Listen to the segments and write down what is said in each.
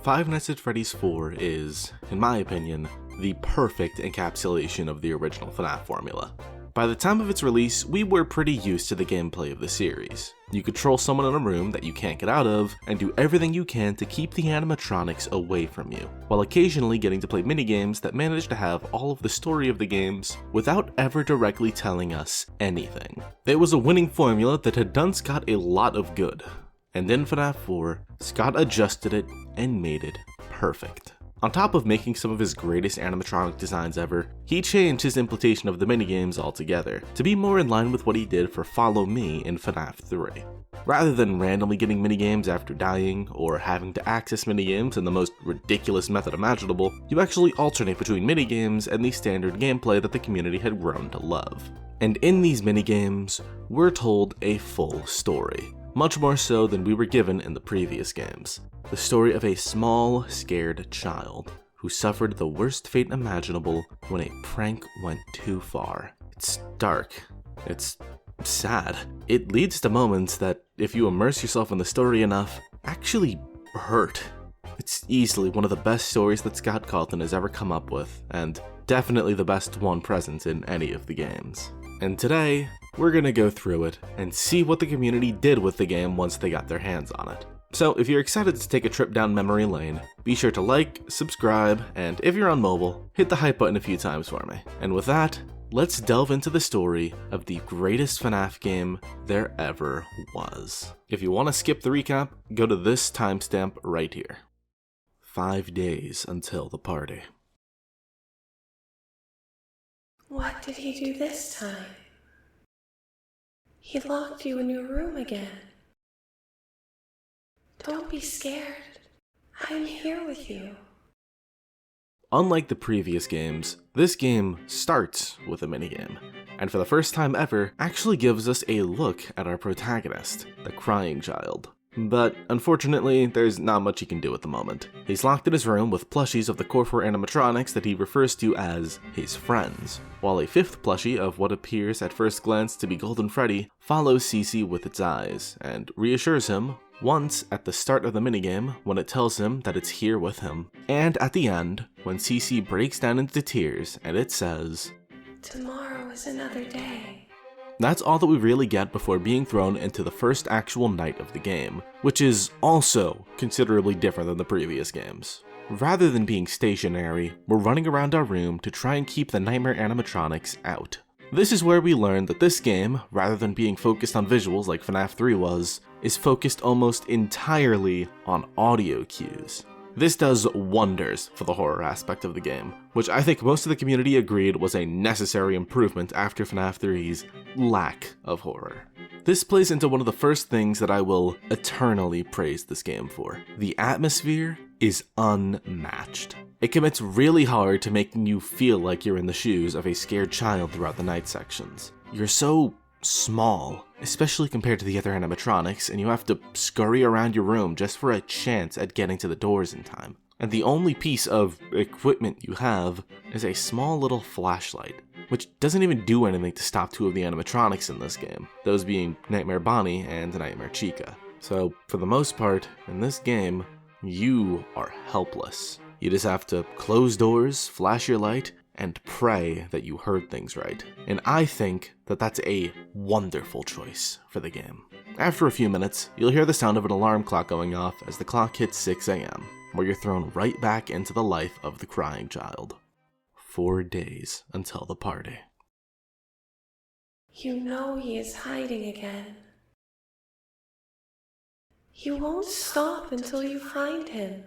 Five Nights at Freddy's 4 is, in my opinion, the perfect encapsulation of the original FNAF formula. By the time of its release, we were pretty used to the gameplay of the series. You control someone in a room that you can't get out of, and do everything you can to keep the animatronics away from you, while occasionally getting to play minigames that manage to have all of the story of the games without ever directly telling us anything. It was a winning formula that had done Scott a lot of good, and in FNAF 4, Scott adjusted it and made it perfect. On top of making some of his greatest animatronic designs ever, he changed his implementation of the minigames altogether, to be more in line with what he did for Follow Me in FNAF 3. Rather than randomly getting minigames after dying, or having to access minigames in the most ridiculous method imaginable, you actually alternate between minigames and the standard gameplay that the community had grown to love. And in these minigames, we're told a full story, much more so than we were given in the previous games. The story of a small, scared child who suffered the worst fate imaginable when a prank went too far. It's dark. It's sad. It leads to moments that, if you immerse yourself in the story enough, actually hurt. It's easily one of the best stories that Scott Cawthon has ever come up with, and definitely the best one present in any of the games. And today, we're gonna go through it and see what the community did with the game once they got their hands on it. So if you're excited to take a trip down memory lane, be sure to like, subscribe, and if you're on mobile, hit the hype button a few times for me. And with that, let's delve into the story of the greatest FNAF game there ever was. If you want to skip the recap, go to this timestamp right here. 5 days until the party. What did he do this time? He locked you in your room again. Don't be scared. I'm here with you. Unlike the previous games, this game starts with a minigame, and for the first time ever, actually gives us a look at our protagonist, the crying child. But unfortunately, there's not much he can do at the moment. He's locked in his room with plushies of the core 4 animatronics that he refers to as his friends, while a fifth plushie of what appears at first glance to be Golden Freddy follows Cece with its eyes, and reassures him once at the start of the minigame when it tells him that it's here with him, and at the end when Cece breaks down into tears and it says, "Tomorrow is another day." That's all that we really get before being thrown into the first actual night of the game, which is also considerably different than the previous games. Rather than being stationary, we're running around our room to try and keep the nightmare animatronics out. This is where we learn that this game, rather than being focused on visuals like FNAF 3 was, is focused almost entirely on audio cues. This does wonders for the horror aspect of the game, which I think most of the community agreed was a necessary improvement after FNAF 3's lack of horror. This plays into one of the first things that I will eternally praise this game for. The atmosphere is unmatched. It commits really hard to making you feel like you're in the shoes of a scared child throughout the night sections. You're so small, especially compared to the other animatronics, and you have to scurry around your room just for a chance at getting to the doors in time. And the only piece of equipment you have is a small little flashlight, which doesn't even do anything to stop two of the animatronics in this game, those being Nightmare Bonnie and Nightmare Chica. So, for the most part, in this game, you are helpless. You just have to close doors, flash your light, and pray that you heard things right. And I think that that's a wonderful choice for the game. After a few minutes, you'll hear the sound of an alarm clock going off as the clock hits 6 a.m., where you're thrown right back into the life of the crying child. 4 days until the party. You know he is hiding again. He won't stop until you find him.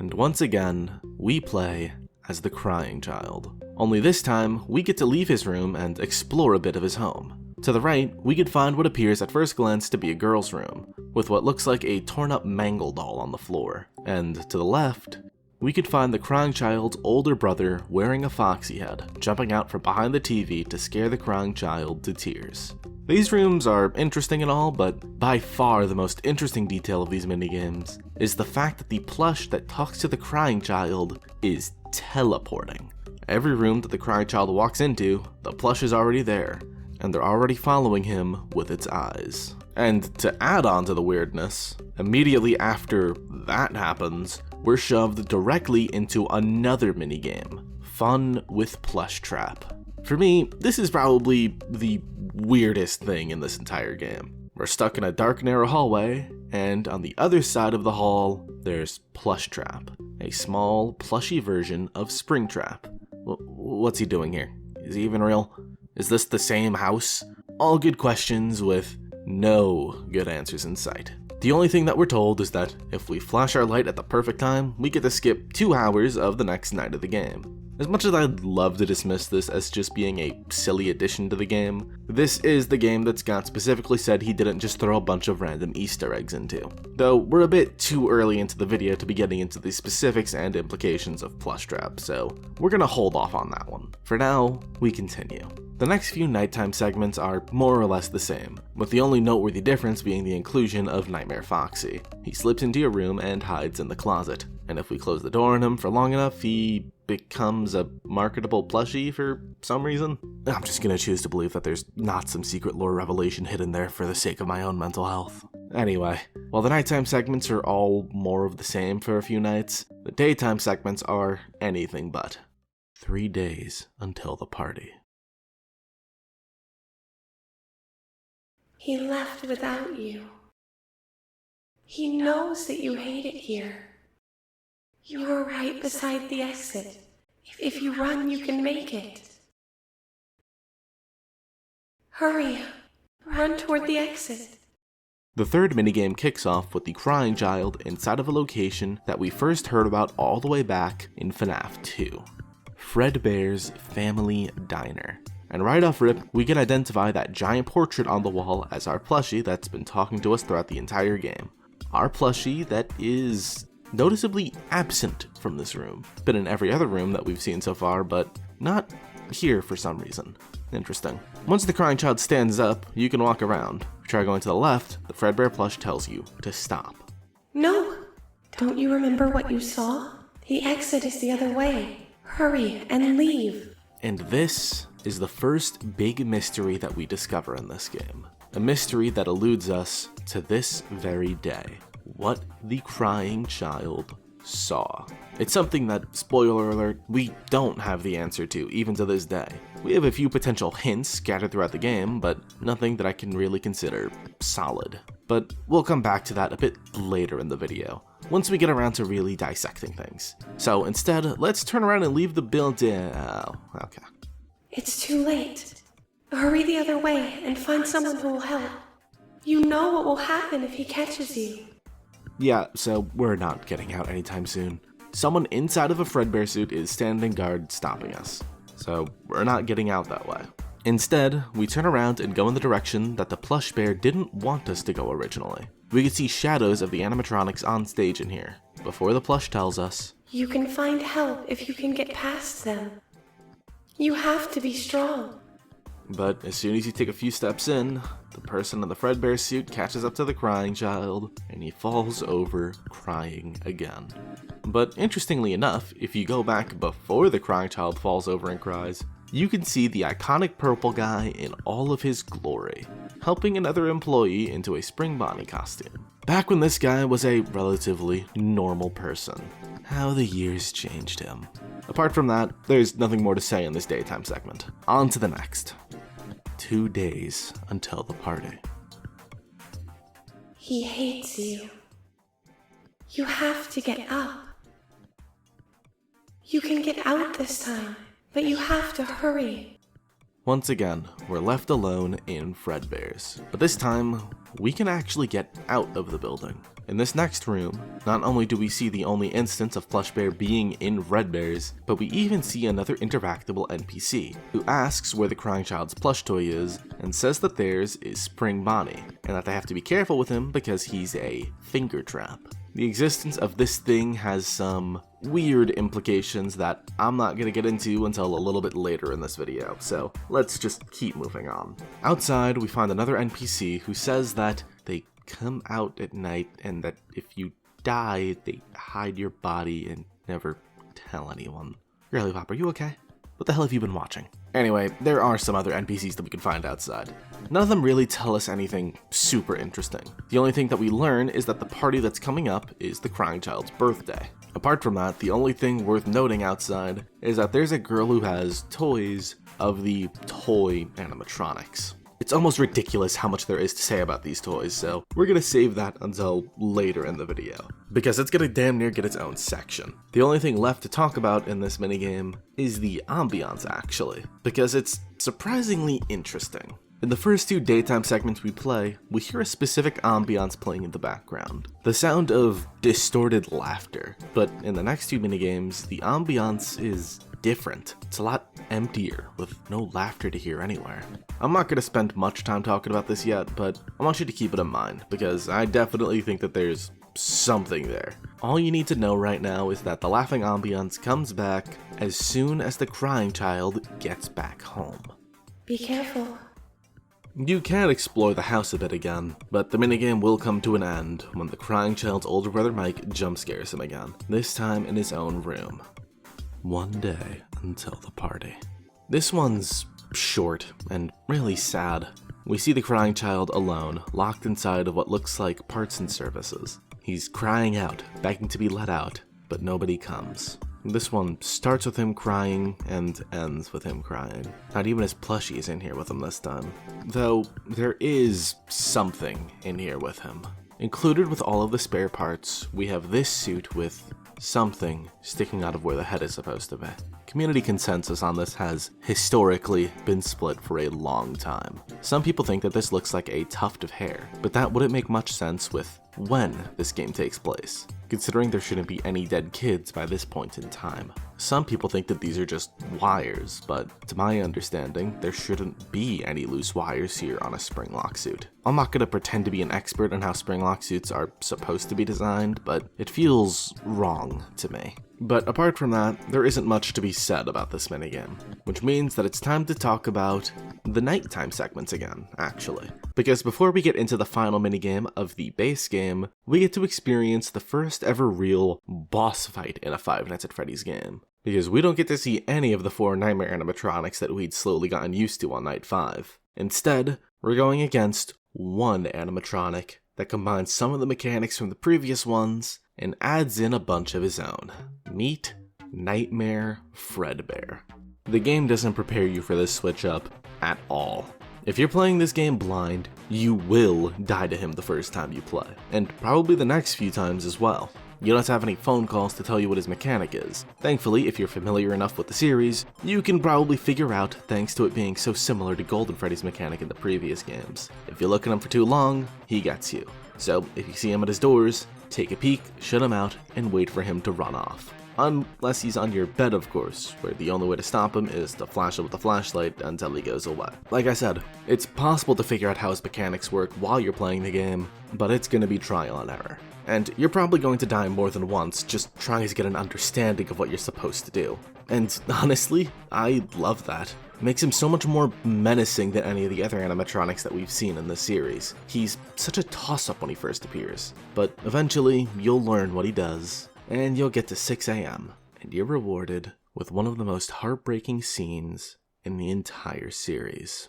And once again, we play as the crying child. Only this time, we get to leave his room and explore a bit of his home. To the right, we can find what appears at first glance to be a girl's room, with what looks like a torn up Mangle doll on the floor. And to the left, we could find the crying child's older brother wearing a foxy head, jumping out from behind the TV to scare the crying child to tears. These rooms are interesting and all, but by far the most interesting detail of these minigames is the fact that the plush that talks to the crying child is teleporting. Every room that the crying child walks into, the plush is already there, and they're already following him with its eyes. And to add on to the weirdness, immediately after that happens, we're shoved directly into another minigame, Fun with Plush Trap. For me, this is probably the weirdest thing in this entire game. We're stuck in a dark, narrow hallway, and on the other side of the hall, there's Plush Trap, a small, plushy version of Springtrap. What's he doing here? Is he even real? Is this the same house? All good questions with no good answers in sight. The only thing that we're told is that if we flash our light at the perfect time, we get to skip 2 hours of the next night of the game. As much as I'd love to dismiss this as just being a silly addition to the game, this is the game that Scott specifically said he didn't just throw a bunch of random Easter eggs into. Though we're a bit too early into the video to be getting into the specifics and implications of Plush Trap, so we're gonna hold off on that one. For now, we continue. The next few nighttime segments are more or less the same, with the only noteworthy difference being the inclusion of Nightmare Foxy. He slips into your room and hides in the closet, and if we close the door on him for long enough, he becomes a marketable plushie for some reason. I'm just gonna choose to believe that there's not some secret lore revelation hidden there for the sake of my own mental health. Anyway, while the nighttime segments are all more of the same for a few nights, the daytime segments are anything but. 3 days until the party. He left without you. He knows that you hate it here. You are right beside the exit. If you run, you can make it. Hurry, run toward the exit. The third minigame kicks off with the crying child inside of a location that we first heard about all the way back in FNAF 2. Fredbear's Family Diner. And right off rip, we can identify that giant portrait on the wall as our plushie that's been talking to us throughout the entire game. Our plushie that is noticeably absent from this room. Been in every other room that we've seen so far, but not here for some reason. Interesting. Once the crying child stands up, you can walk around. If you try going to the left, the Fredbear plush tells you to stop. No! Don't you remember what you saw? The exit is the other way. Hurry and leave. And this is the first big mystery that we discover in this game. A mystery that eludes us to this very day. What the crying child saw. It's something that, spoiler alert, we don't have the answer to, even to this day. We have a few potential hints scattered throughout the game, but nothing that I can really consider solid. But we'll come back to that a bit later in the video, once we get around to really dissecting things. So instead, let's turn around and leave the building. Okay. It's too late. Hurry the other way and find someone who will help. You know what will happen if he catches you. Yeah, so we're not getting out anytime soon. Someone inside of a Fredbear suit is standing guard stopping us. So we're not getting out that way. Instead, we turn around and go in the direction that the plush bear didn't want us to go originally. We can see shadows of the animatronics on stage in here, before the plush tells us, You can find help if you can get past them. You have to be strong. But as soon as you take a few steps in, the person in the Fredbear suit catches up to the crying child, and he falls over crying again. But interestingly enough, if you go back before the crying child falls over and cries, you can see the iconic purple guy in all of his glory, helping another employee into a Spring Bonnie costume. Back when this guy was a relatively normal person. How the years changed him. Apart from that, there's nothing more to say in this daytime segment. On to the next. 2 days until the party. He hates you. You have to get up. You can get out this time, but you have to hurry. Once again, we're left alone in Fredbear's, but this time, we can actually get out of the building. In this next room, not only do we see the only instance of Plush Bear being in Fredbear's, but we even see another interactable NPC, who asks where the crying child's plush toy is, and says that theirs is Spring Bonnie, and that they have to be careful with him because he's a finger trap. The existence of this thing has some weird implications that I'm not going to get into until a little bit later in this video, so let's just keep moving on. Outside, we find another NPC who says that they come out at night and that if you die, they hide your body and never tell anyone. Girly Pop, are you okay? what the hell have you been watching? Anyway, there are some other NPCs that we can find outside. None of them really tell us anything super interesting. The only thing that we learn is that the party that's coming up is the crying child's birthday. Apart from that, the only thing worth noting outside is that there's a girl who has toys of the toy animatronics. It's almost ridiculous how much there is to say about these toys, so we're gonna save that until later in the video, because it's gonna damn near get its own section. The only thing left to talk about in this minigame is the ambience, actually, because it's surprisingly interesting. In the first 2 daytime segments we play, we hear a specific ambience playing in the background, the sound of distorted laughter, but in the next 2 minigames, the ambience is different. It's a lot emptier, with no laughter to hear anywhere. I'm not going to spend much time talking about this yet, but I want you to keep it in mind, because I definitely think that there's something there. All you need to know right now is that the laughing ambience comes back as soon as the crying child gets back home. Be careful. You can explore the house a bit again, but the minigame will come to an end when the crying child's older brother Mike jump scares him again, this time in his own room. One day until the party. This one's short and really sad. We see the crying child alone, locked inside of what looks like parts and services. He's crying out, begging to be let out, but nobody comes. This one starts with him crying and ends with him crying. Not even his plushie is in here with him this time. Though, there is something in here with him. Included with all of the spare parts, we have this suit with something sticking out of where the head is supposed to be. Community consensus on this has historically been split for a long time. Some people think that this looks like a tuft of hair, but that wouldn't make much sense with when this game takes place, considering there shouldn't be any dead kids by this point in time. Some people think that these are just wires, but to my understanding, there shouldn't be any loose wires here on a spring lock suit. I'm not going to pretend to be an expert on how spring lock suits are supposed to be designed, but it feels wrong to me. But apart from that, there isn't much to be said about this minigame, which means that it's time to talk about the nighttime segments again, actually. Because before we get into the final minigame of the base game, we get to experience the first ever real boss fight in a Five Nights at Freddy's game. Because we don't get to see any of the 4 nightmare animatronics that we'd slowly gotten used to on night 5. Instead, we're going against one animatronic that combines some of the mechanics from the previous ones and adds in a bunch of his own. Meet Nightmare Fredbear. The game doesn't prepare you for this switch up at all. If you're playing this game blind, you will die to him the first time you play, and probably the next few times as well. You don't have any phone calls to tell you what his mechanic is. Thankfully, if you're familiar enough with the series, you can probably figure out thanks to it being so similar to Golden Freddy's mechanic in the previous games. If you look at him for too long, he gets you. So if you see him at his doors, take a peek, shut him out, and wait for him to run off. Unless he's on your bed, of course, where the only way to stop him is to flash him with a flashlight until he goes away. Like I said, it's possible to figure out how his mechanics work while you're playing the game, but it's going to be trial and error. And you're probably going to die more than once just trying to get an understanding of what you're supposed to do. And honestly, I love that. It makes him so much more menacing than any of the other animatronics that we've seen in this series. He's such a toss-up when he first appears, but eventually you'll learn what he does, and you'll get to 6 AM, and you're rewarded with one of the most heartbreaking scenes in the entire series.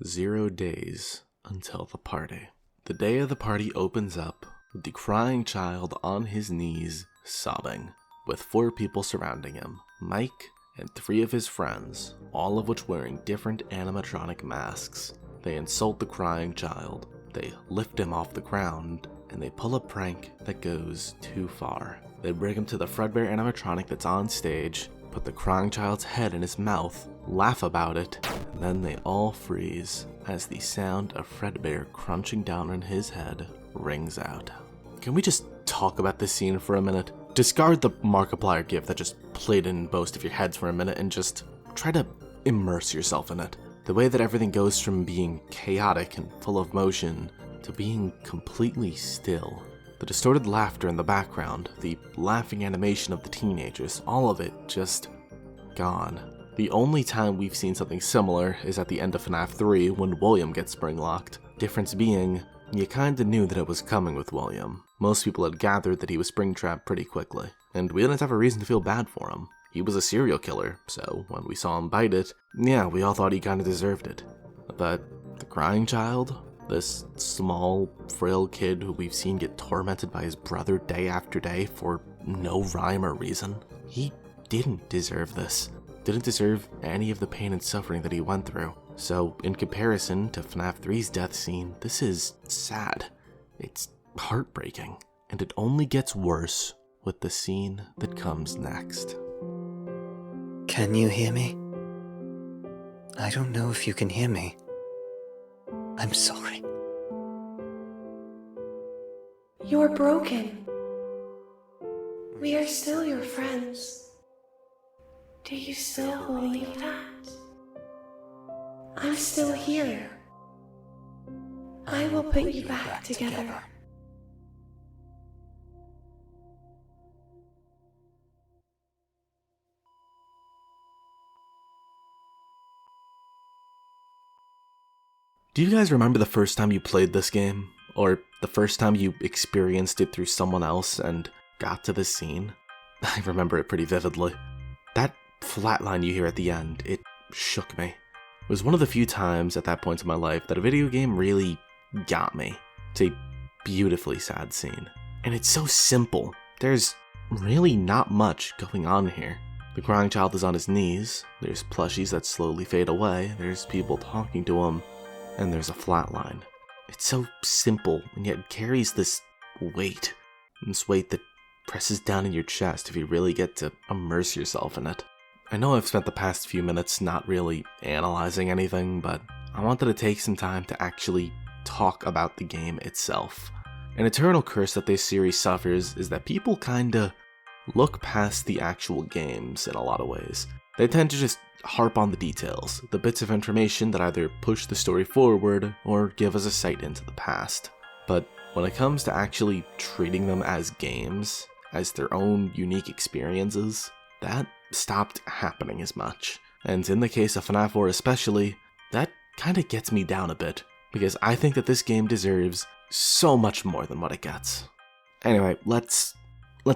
0 days until the party. The day of the party opens up with the crying child on his knees, sobbing, with 4 people surrounding him. Mike and 3 of his friends, all of which wearing different animatronic masks. They insult the crying child, they lift him off the ground, and they pull a prank that goes too far. They bring him to the Fredbear animatronic that's on stage, put the crying child's head in his mouth, laugh about it, and then they all freeze as the sound of Fredbear crunching down on his head rings out. Can we just talk about this scene for a minute? Discard the Markiplier gif that just played in both of your heads for a minute and just try to immerse yourself in it. The way that everything goes from being chaotic and full of motion to being completely still. The distorted laughter in the background, the laughing animation of the teenagers, all of it just gone. The only time we've seen something similar is at the end of FNAF 3 when William gets spring-locked. Difference being, you kinda knew that it was coming with William. Most people had gathered that he was spring-trapped pretty quickly, and we didn't have a reason to feel bad for him. he was a serial killer, so when we saw him bite it, yeah, we all thought he kinda deserved it. But the crying child? This small, frail kid who we've seen get tormented by his brother day after day for no rhyme or reason? He didn't deserve this. Didn't deserve any of the pain and suffering that he went through. So, in comparison to FNAF 3's death scene, this is sad. It's heartbreaking. And it only gets worse with the scene that comes next. Can you hear me? I don't know if you can hear me. I'm sorry. You're broken. We are still your friends. Do you still believe that? I'm still here. I will put you back together. Do you guys remember the first time you played this game? Or the first time you experienced it through someone else and got to this scene? I remember it pretty vividly. That flatline you hear at the end, it shook me. It was one of the few times at that point in my life that a video game really got me. It's a beautifully sad scene. And it's so simple. There's really not much going on here. The crying child is on his knees, there's plushies that slowly fade away, there's people talking to him, and there's a flatline. It's so simple, and yet carries this weight that presses down in your chest if you really get to immerse yourself in it. I know I've spent the past few minutes not really analyzing anything, but I wanted to take some time to actually talk about the game itself. An eternal curse that this series suffers is that people kinda look past the actual games in a lot of ways. They tend to just harp on the details, the bits of information that either push the story forward or give us a sight into the past. But when it comes to actually treating them as games, as their own unique experiences, that stopped happening as much. And in the case of FNAF4 especially, that kinda gets me down a bit, because I think that this game deserves so much more than what it gets. Anyway, let's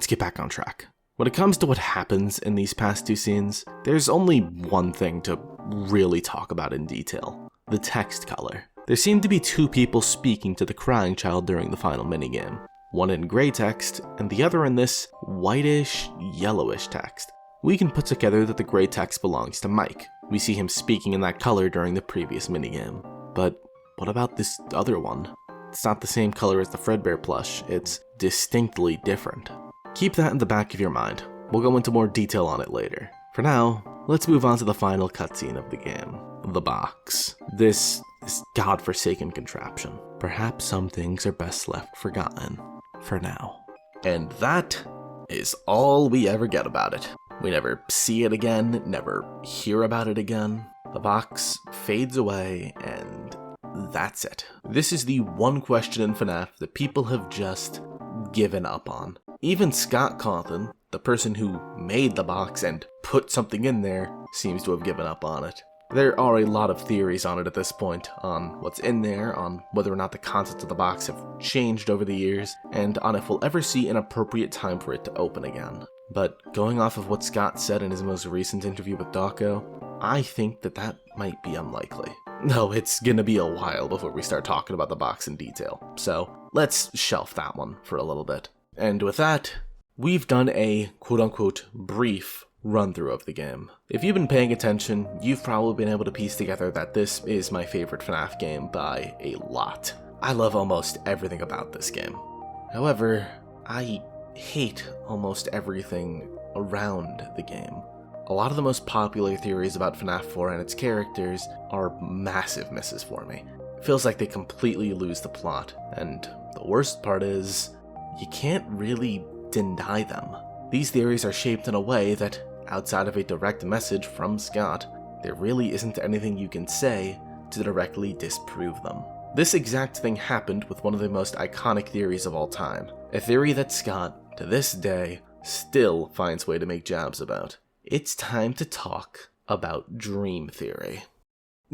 get back on track. When it comes to what happens in these past two scenes, there's only one thing to really talk about in detail: the text color. There seem to be two people speaking to the crying child during the final minigame. One in gray text, and the other in this whitish, yellowish text. We can put together that the gray text belongs to Mike. We see him speaking in that color during the previous minigame. But what about this other one? It's not the same color as the Fredbear plush, it's distinctly different. Keep that in the back of your mind. We'll go into more detail on it later. For now, let's move on to the final cutscene of the game. The box. This godforsaken contraption. Perhaps some things are best left forgotten. For now. And that is all we ever get about it. We never see it again, never hear about it again. The box fades away, and that's it. This is the one question in FNAF that people have just given up on. Even Scott Cawthon, the person who made the box and put something in there, seems to have given up on it. There are a lot of theories on it at this point, on what's in there, on whether or not the contents of the box have changed over the years, and on if we'll ever see an appropriate time for it to open again. But going off of what Scott said in his most recent interview with Dawko, I think that might be unlikely. No, it's gonna be a while before we start talking about the box in detail, so let's shelf that one for a little bit. And with that, we've done a quote-unquote brief run-through of the game. If you've been paying attention, you've probably been able to piece together that this is my favorite FNAF game by a lot. I love almost everything about this game. However, I hate almost everything around the game. A lot of the most popular theories about FNAF 4 and its characters are massive misses for me. It feels like they completely lose the plot, and the worst part is, you can't really deny them. These theories are shaped in a way that, outside of a direct message from Scott, there really isn't anything you can say to directly disprove them. This exact thing happened with one of the most iconic theories of all time, a theory that Scott, to this day, still finds way to make jabs about. It's time to talk about dream theory.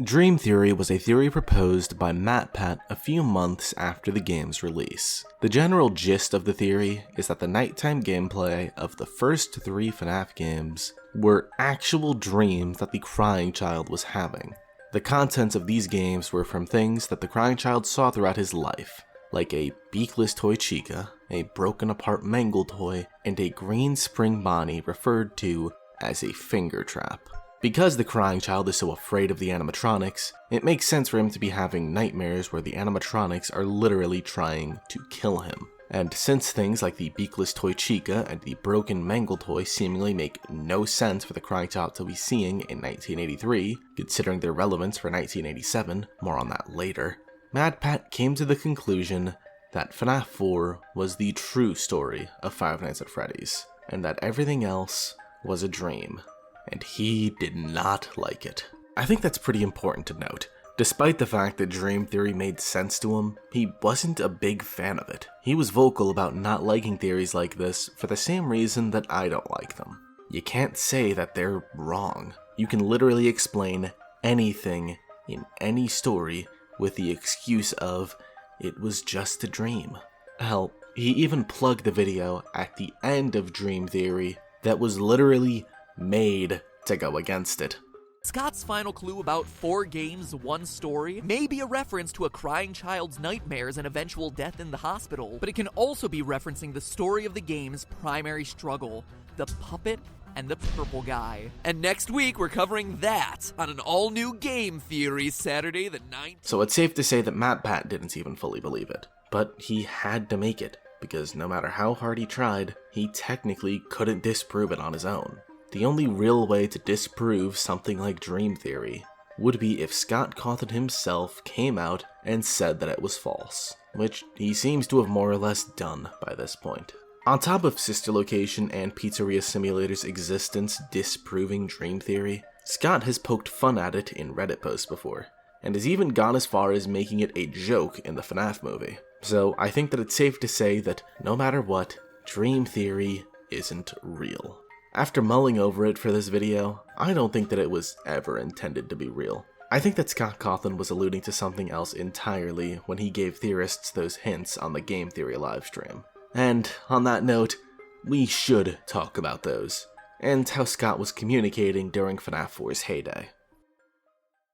Dream theory was a theory proposed by MatPat a few months after the game's release. The general gist of the theory is that the nighttime gameplay of the first 3 FNAF games were actual dreams that the crying child was having. The contents of these games were from things that the crying child saw throughout his life, like a beakless toy Chica, a broken apart Mangle toy, and a green spring Bonnie referred to as a finger trap. Because the crying child is so afraid of the animatronics, it makes sense for him to be having nightmares where the animatronics are literally trying to kill him. And since things like the beakless toy Chica and the broken Mangle toy seemingly make no sense for the crying child to be seeing in 1983, considering their relevance for 1987, more on that later, MatPat came to the conclusion that FNAF 4 was the true story of Five Nights at Freddy's, and that everything else was a dream. And he did not like it. I think that's pretty important to note. Despite the fact that dream theory made sense to him, he wasn't a big fan of it. He was vocal about not liking theories like this for the same reason that I don't like them. You can't say that they're wrong. You can literally explain anything in any story with the excuse of, it was just a dream. Hell, he even plugged the video at the end of Dream Theory that was literally made to go against it. Scott's final clue about 4 games, 1 story may be a reference to a crying child's nightmares and eventual death in the hospital, but it can also be referencing the story of the game's primary struggle, the puppet and the purple guy. And next week, we're covering that on an all-new Game Theory Saturday the 9th. So it's safe to say that MatPat didn't even fully believe it, but he had to make it, because no matter how hard he tried, he technically couldn't disprove it on his own. The only real way to disprove something like Dream Theory would be if Scott Cawthon himself came out and said that it was false, which he seems to have more or less done by this point. On top of Sister Location and Pizzeria Simulator's existence disproving Dream Theory, Scott has poked fun at it in Reddit posts before, and has even gone as far as making it a joke in the FNAF movie. So I think that it's safe to say that no matter what, Dream Theory isn't real. After mulling over it for this video, I don't think that it was ever intended to be real. I think that Scott Cawthon was alluding to something else entirely when he gave theorists those hints on the Game Theory livestream. And on that note, we should talk about those, and how Scott was communicating during FNAF 4's heyday.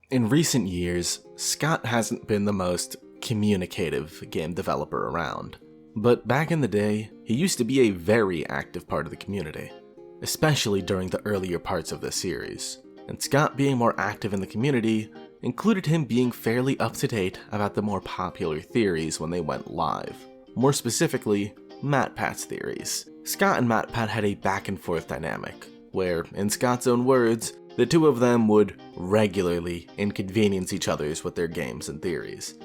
In recent years, Scott hasn't been the most communicative game developer around, but back in the day, he used to be a very active part of the community, especially during the earlier parts of this series. And Scott being more active in the community included him being fairly up to date about the more popular theories when they went live. More specifically, MatPat's theories. Scott and MatPat had a back and forth dynamic, where, in Scott's own words, the two of them would regularly inconvenience each other's with their games and theories.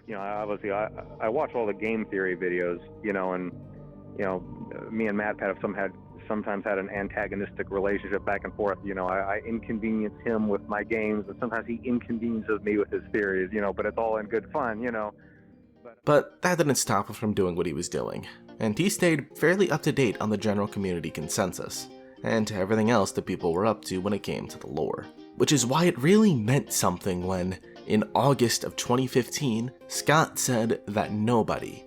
You know, obviously I watch all the game theory videos, you know, and, you know, me and MatPat have sometimes had an antagonistic relationship back and forth. You know, I inconvenience him with my games, and sometimes he inconveniences me with his theories, you know, but it's all in good fun, you know. But that didn't stop him from doing what he was doing, and he stayed fairly up to date on the general community consensus, and everything else that people were up to when it came to the lore. Which is why it really meant something when, in August of 2015, Scott said that nobody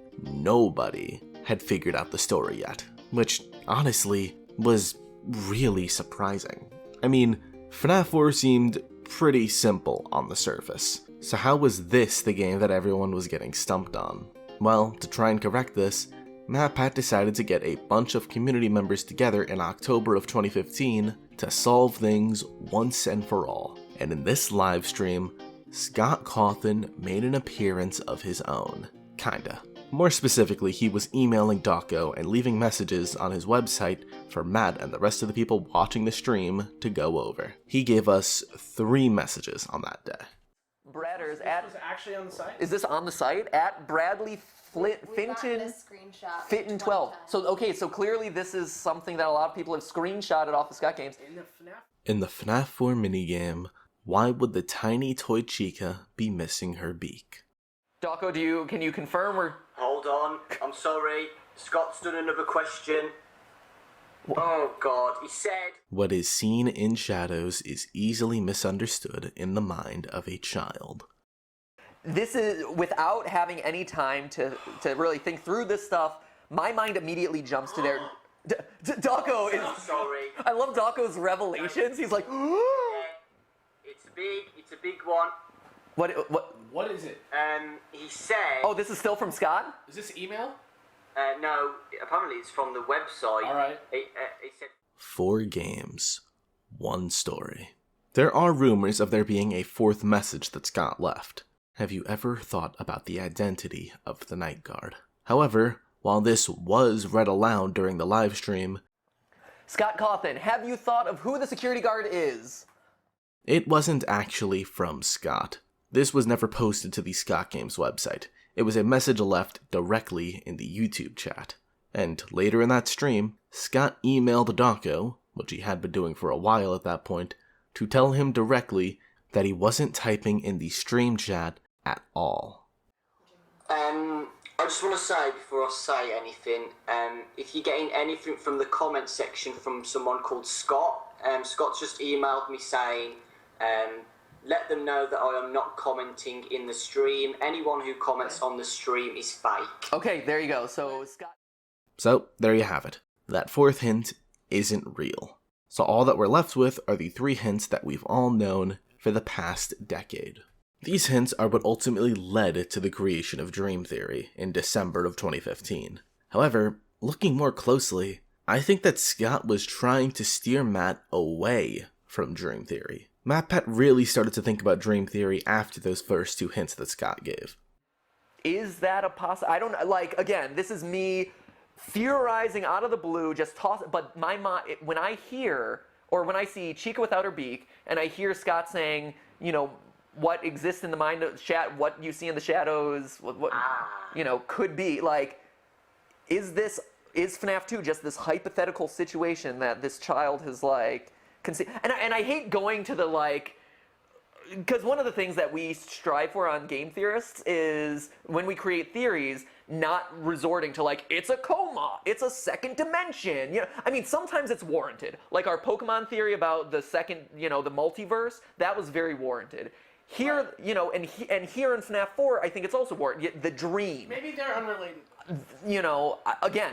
had figured out the story yet. Which, honestly, was really surprising. I mean, FNAF 4 seemed pretty simple on the surface, so how was this the game that everyone was getting stumped on? Well, to try and correct this, MatPat decided to get a bunch of community members together in October of 2015 to solve things once and for all. And in this live stream, Scott Cawthon made an appearance of his own. Kinda. More specifically, he was emailing Dawko and leaving messages on his website for Matt and the rest of the people watching the stream to go over. He gave us 3 messages on that day. Bradders This was actually on the site? Is this on the site? At Bradley Finton Fitton 12. So okay, so clearly this is something that a lot of people have screenshotted off the Scott games. In the FNAF 4 minigame, why would the tiny toy Chica be missing her beak? Dawko, can you confirm or? Hold on, I'm sorry. Scott's done another question. Oh god, he said... What is seen in shadows is easily misunderstood in the mind of a child. This is, without having any time to really think through this stuff, my mind immediately jumps to their... Daco is... Sorry. I love Daco's revelations. He's like... It's a big one. What is it? He said... Oh, this is still from Scott? Is this email? No, apparently it's from the website. Alright. He said... 4 games, 1 story. There are rumors of there being a 4th message that Scott left. Have you ever thought about the identity of the Night Guard? However, while this was read aloud during the live stream, Scott Cawthon, have you thought of who the security guard is? It wasn't actually from Scott. This was never posted to the Scott Games website. It was a message left directly in the YouTube chat. And later in that stream, Scott emailed Daco, which he had been doing for a while at that point, to tell him directly that he wasn't typing in the stream chat at all. I just want to say, before I say anything, if you're getting anything from the comment section from someone called Scott, Scott's just emailed me saying, let them know that I am not commenting in the stream. Anyone who comments on the stream is fake. Okay, there you go. So, Scott... So, there you have it. That 4th hint isn't real. So all that we're left with are the 3 hints that we've all known for the past decade. These hints are what ultimately led to the creation of Dream Theory in December of 2015. However, looking more closely, I think that Scott was trying to steer Matt away from Dream Theory. MatPat really started to think about Dream Theory after those first 2 hints that Scott gave. Is that a I don't, like, again, this is me theorizing out of the blue, just toss, but my mind, when I hear, or when I see Chica without her beak, and I hear Scott saying, you know, what exists in the mind of what you see in the shadows, what you know, could be, like, is FNAF 2 just this hypothetical situation that this child has, like, conceived? And I hate going to the, like, because one of the things that we strive for on game theorists is, when we create theories, not resorting to, like, it's a coma, it's a second dimension. You know, I mean, sometimes it's warranted. Like our Pokemon theory about the second, you know, the multiverse, that was very warranted. Here, you know, and here in FNAF 4, I think it's also warranted. The dream. Maybe they're unrelated. You know, again,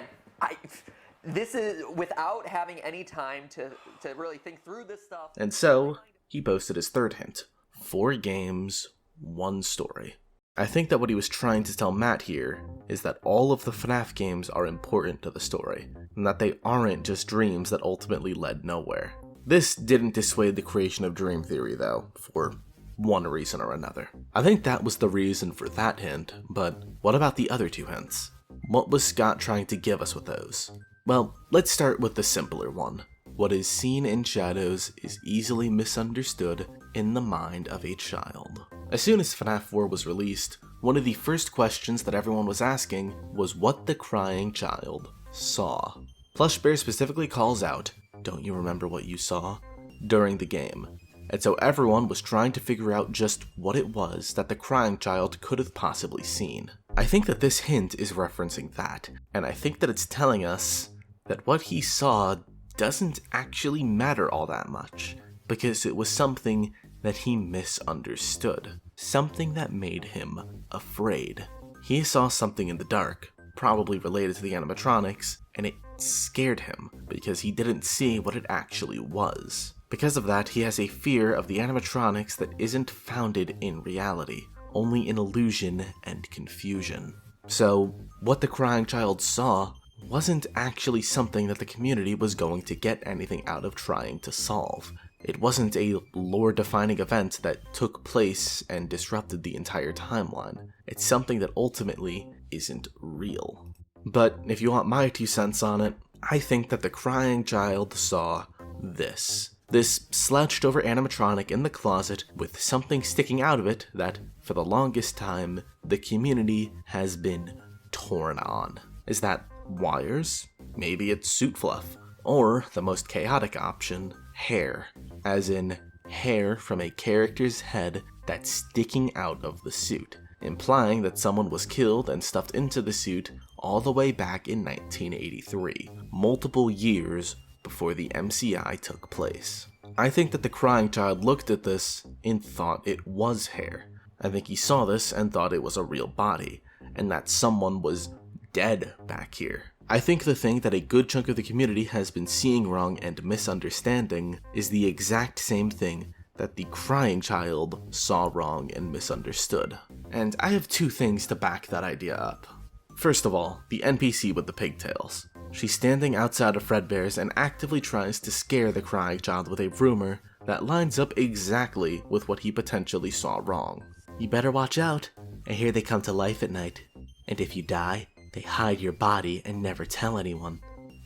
this is without having any time to really think through this stuff. And so, he posted his 3rd hint. 4 games, 1 story. I think that what he was trying to tell Matt here is that all of the FNAF games are important to the story, and that they aren't just dreams that ultimately led nowhere. This didn't dissuade the creation of Dream Theory though, for one reason or another. I think that was the reason for that hint, but what about the other 2 hints? What was Scott trying to give us with those? Well, let's start with the simpler one. What is seen in shadows is easily misunderstood in the mind of a child. As soon as FNAF 4 was released, one of the first questions that everyone was asking was what the crying child saw. Plush Bear specifically calls out, "Don't you remember what you saw?" during the game. And so everyone was trying to figure out just what it was that the crying child could have possibly seen. I think that this hint is referencing that, and I think that it's telling us that what he saw doesn't actually matter all that much, because it was something that he misunderstood, something that made him afraid. He saw something in the dark, probably related to the animatronics, and it scared him because he didn't see what it actually was. Because of that, he has a fear of the animatronics that isn't founded in reality, only in illusion and confusion. So, what the crying child saw wasn't actually something that the community was going to get anything out of trying to solve. It wasn't a lore-defining event that took place and disrupted the entire timeline. It's something that ultimately isn't real. But if you want my 2 cents on it, I think that the crying child saw this. This slouched over animatronic in the closet with something sticking out of it that, for the longest time, the community has been torn on. Is that wires? Maybe it's suit fluff. Or, the most chaotic option, hair. As in, hair from a character's head that's sticking out of the suit, implying that someone was killed and stuffed into the suit all the way back in 1983, multiple years before the MCI took place. I think that the crying child looked at this and thought it was hair. I think he saw this and thought it was a real body, and that someone was dead back here. I think the thing that a good chunk of the community has been seeing wrong and misunderstanding is the exact same thing that the crying child saw wrong and misunderstood. And I have two things to back that idea up. First of all, the NPC with the pigtails. She's standing outside of Fredbear's and actively tries to scare the crying child with a rumor that lines up exactly with what he potentially saw wrong. You better watch out. I hear they come to life at night, and if you die, they hide your body and never tell anyone.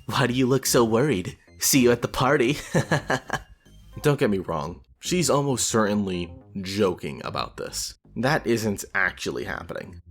Why do you look so worried? See you at the party. Don't get me wrong, she's almost certainly joking about this. That isn't actually happening.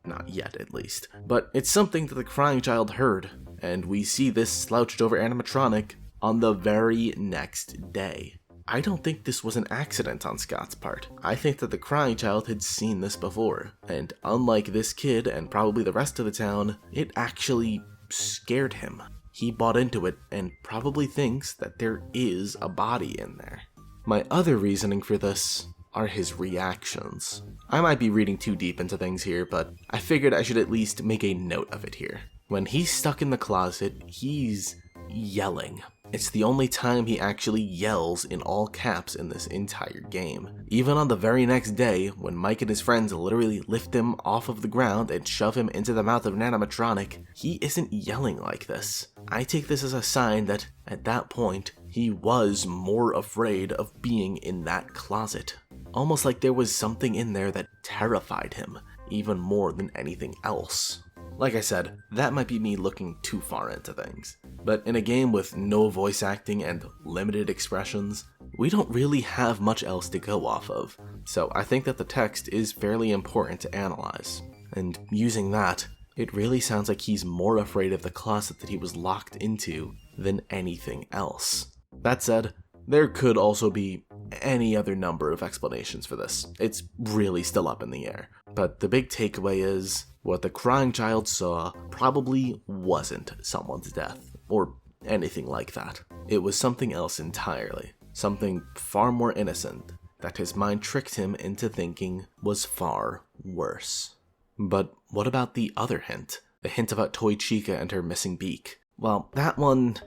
Not yet, at least. But it's something that the crying child heard, and we see this slouched over animatronic on the very next day. I don't think this was an accident on Scott's part. I think that the crying child had seen this before, and unlike this kid and probably the rest of the town, it actually scared him. He bought into it and probably thinks that there is a body in there. My other reasoning for this are his reactions. I might be reading too deep into things here, but I figured I should at least make a note of it here. When he's stuck in the closet, he's yelling. It's the only time he actually yells in all caps in this entire game. Even on the very next day, when Mike and his friends literally lift him off of the ground and shove him into the mouth of an animatronic, he isn't yelling like this. I take this as a sign that, at that point, he was more afraid of being in that closet. Almost like there was something in there that terrified him, even more than anything else. Like I said, that might be me looking too far into things, but in a game with no voice acting and limited expressions, we don't really have much else to go off of, so I think that the text is fairly important to analyze. And using that, it really sounds like he's more afraid of the closet that he was locked into than anything else. That said, there could also be any other number of explanations for this. It's really still up in the air. But the big takeaway is, what the crying child saw probably wasn't someone's death, or anything like that. It was something else entirely. Something far more innocent, that his mind tricked him into thinking was far worse. But what about the other hint? The hint about Toy Chica and her missing beak? Well, that one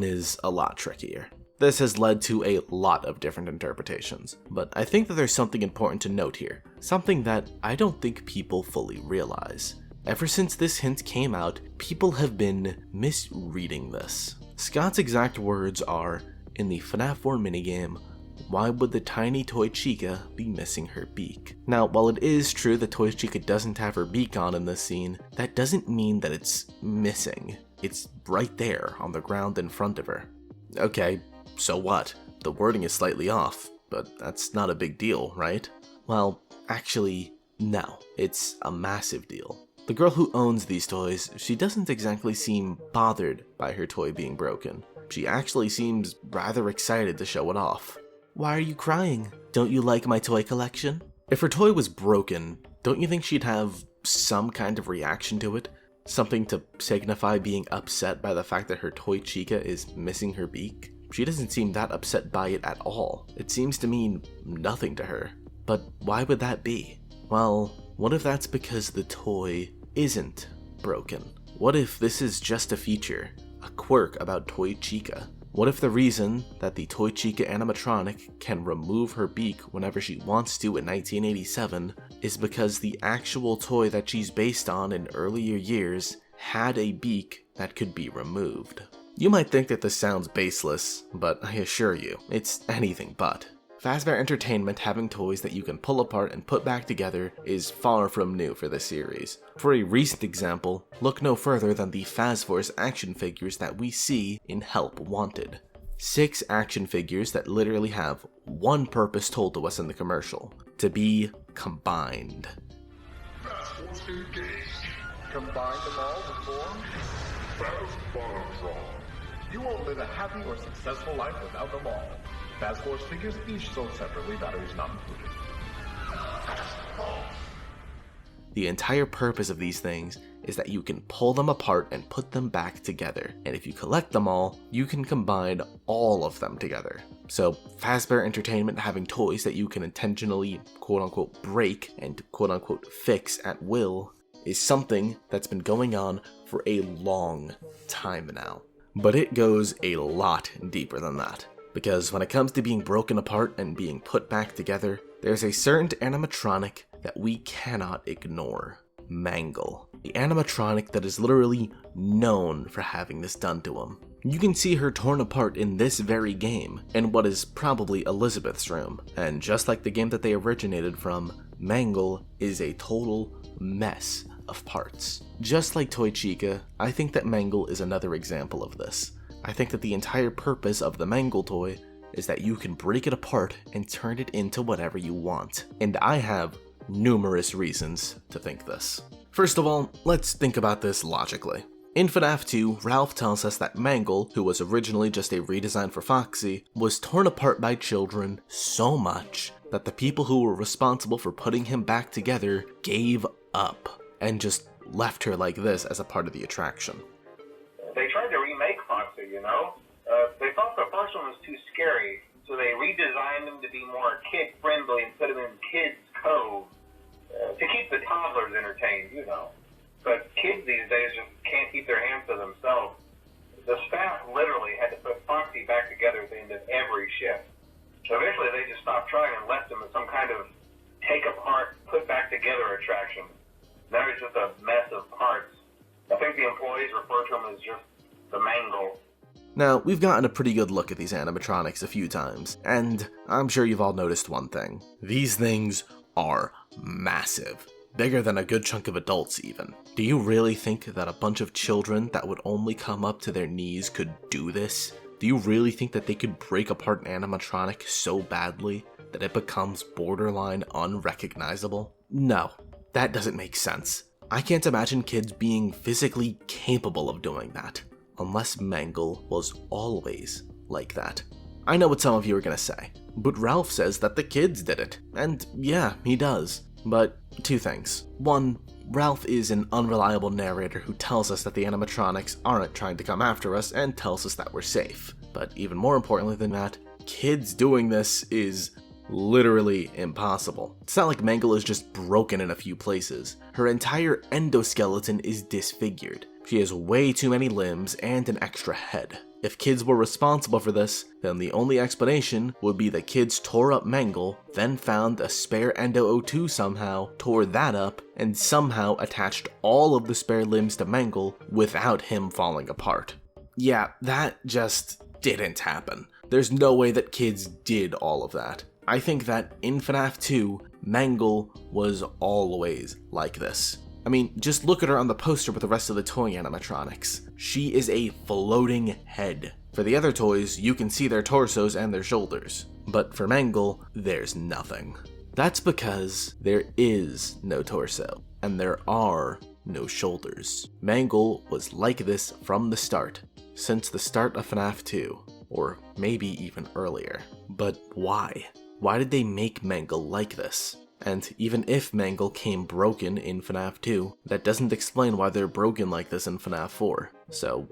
is a lot trickier. This has led to a lot of different interpretations, but I think that there's something important to note here, something that I don't think people fully realize. Ever since this hint came out, people have been misreading this. Scott's exact words are, in the FNAF4 minigame, why would the tiny Toy Chica be missing her beak? Now, while it is true that Toy Chica doesn't have her beak on in this scene, that doesn't mean that it's missing. It's right there on the ground in front of her. Okay, so what? The wording is slightly off, but that's not a big deal, right? Well, actually, no. It's a massive deal. The girl who owns these toys, she doesn't exactly seem bothered by her toy being broken. She actually seems rather excited to show it off. Why are you crying? Don't you like my toy collection? If her toy was broken, don't you think she'd have some kind of reaction to it? Something to signify being upset by the fact that her toy Chica is missing her beak? She doesn't seem that upset by it at all. It seems to mean nothing to her. But why would that be? Well, what if that's because the toy isn't broken? What if this is just a feature, a quirk about Toy Chica? What if the reason that the Toy Chica animatronic can remove her beak whenever she wants to in 1987 is because the actual toy that she's based on in earlier years had a beak that could be removed? You might think that this sounds baseless, but I assure you, it's anything but. Fazbear Entertainment having toys that you can pull apart and put back together is far from new for this series. For a recent example, look no further than the Faz-Force action figures that we see in Help Wanted. 6 action figures that literally have one purpose told to us in the commercial: to be combined. Faz-Force engaged. Combine them all to form Faz-Bottom. You won't live a happy or successful life without them all. Faz-Force figures each sold separately, batteries not included. The entire purpose of these things is that you can pull them apart and put them back together, and if you collect them all, you can combine all of them together. So Fazbear Entertainment having toys that you can intentionally quote-unquote break and quote-unquote fix at will is something that's been going on for a long time now. But it goes a lot deeper than that, because when it comes to being broken apart and being put back together, there's a certain animatronic that we cannot ignore. Mangle. The animatronic that is literally known for having this done to him. You can see her torn apart in this very game, in what is probably Elizabeth's room, and just like the game that they originated from, Mangle is a total mess of parts. Just like Toy Chica, I think that Mangle is another example of this. I think that the entire purpose of the Mangle toy is that you can break it apart and turn it into whatever you want, and I have numerous reasons to think this. First of all, let's think about this logically. In FNAF 2, Ralph tells us that Mangle, who was originally just a redesign for Foxy, was torn apart by children so much that the people who were responsible for putting him back together gave up and just left her like this as a part of the attraction. They tried to remake Foxy, you know? They thought the first one was too scary, so they redesigned him to be more kid-friendly and put him in Kids Cove to keep the toddlers entertained, you know. But kids these days just can't keep their hands to themselves. The staff literally had to put Foxy back together at the end of every shift. So eventually they just stopped trying and left him as some kind of take-apart, put-back-together attraction. Now he's just a mess of parts. I think the employees refer to him as just the Mangle. Now, we've gotten a pretty good look at these animatronics a few times, and I'm sure you've all noticed one thing. These things are massive. Bigger than a good chunk of adults even. Do you really think that a bunch of children that would only come up to their knees could do this? Do you really think that they could break apart an animatronic so badly that it becomes borderline unrecognizable? No, that doesn't make sense. I can't imagine kids being physically capable of doing that, unless Mangle was always like that. I know what some of you are gonna say, but Ralph says that the kids did it, and yeah, he does. But two things. One, Ralph is an unreliable narrator who tells us that the animatronics aren't trying to come after us and tells us that we're safe. But even more importantly than that, kids doing this is literally impossible. It's not like Mangle is just broken in a few places. Her entire endoskeleton is disfigured. She has way too many limbs and an extra head. If kids were responsible for this, then the only explanation would be that kids tore up Mangle, then found a spare Endo O2 somehow, tore that up, and somehow attached all of the spare limbs to Mangle without him falling apart. Yeah, that just didn't happen. There's no way that kids did all of that. I think that in FNAF 2, Mangle was always like this. I mean, just look at her on the poster with the rest of the toy animatronics. She is a floating head. For the other toys, you can see their torsos and their shoulders. But for Mangle, there's nothing. That's because there is no torso, and there are no shoulders. Mangle was like this from the start, since the start of FNAF 2, or maybe even earlier. But why? Why did they make Mangle like this? And even if Mangle came broken in FNAF 2, that doesn't explain why they're broken like this in FNAF 4. So,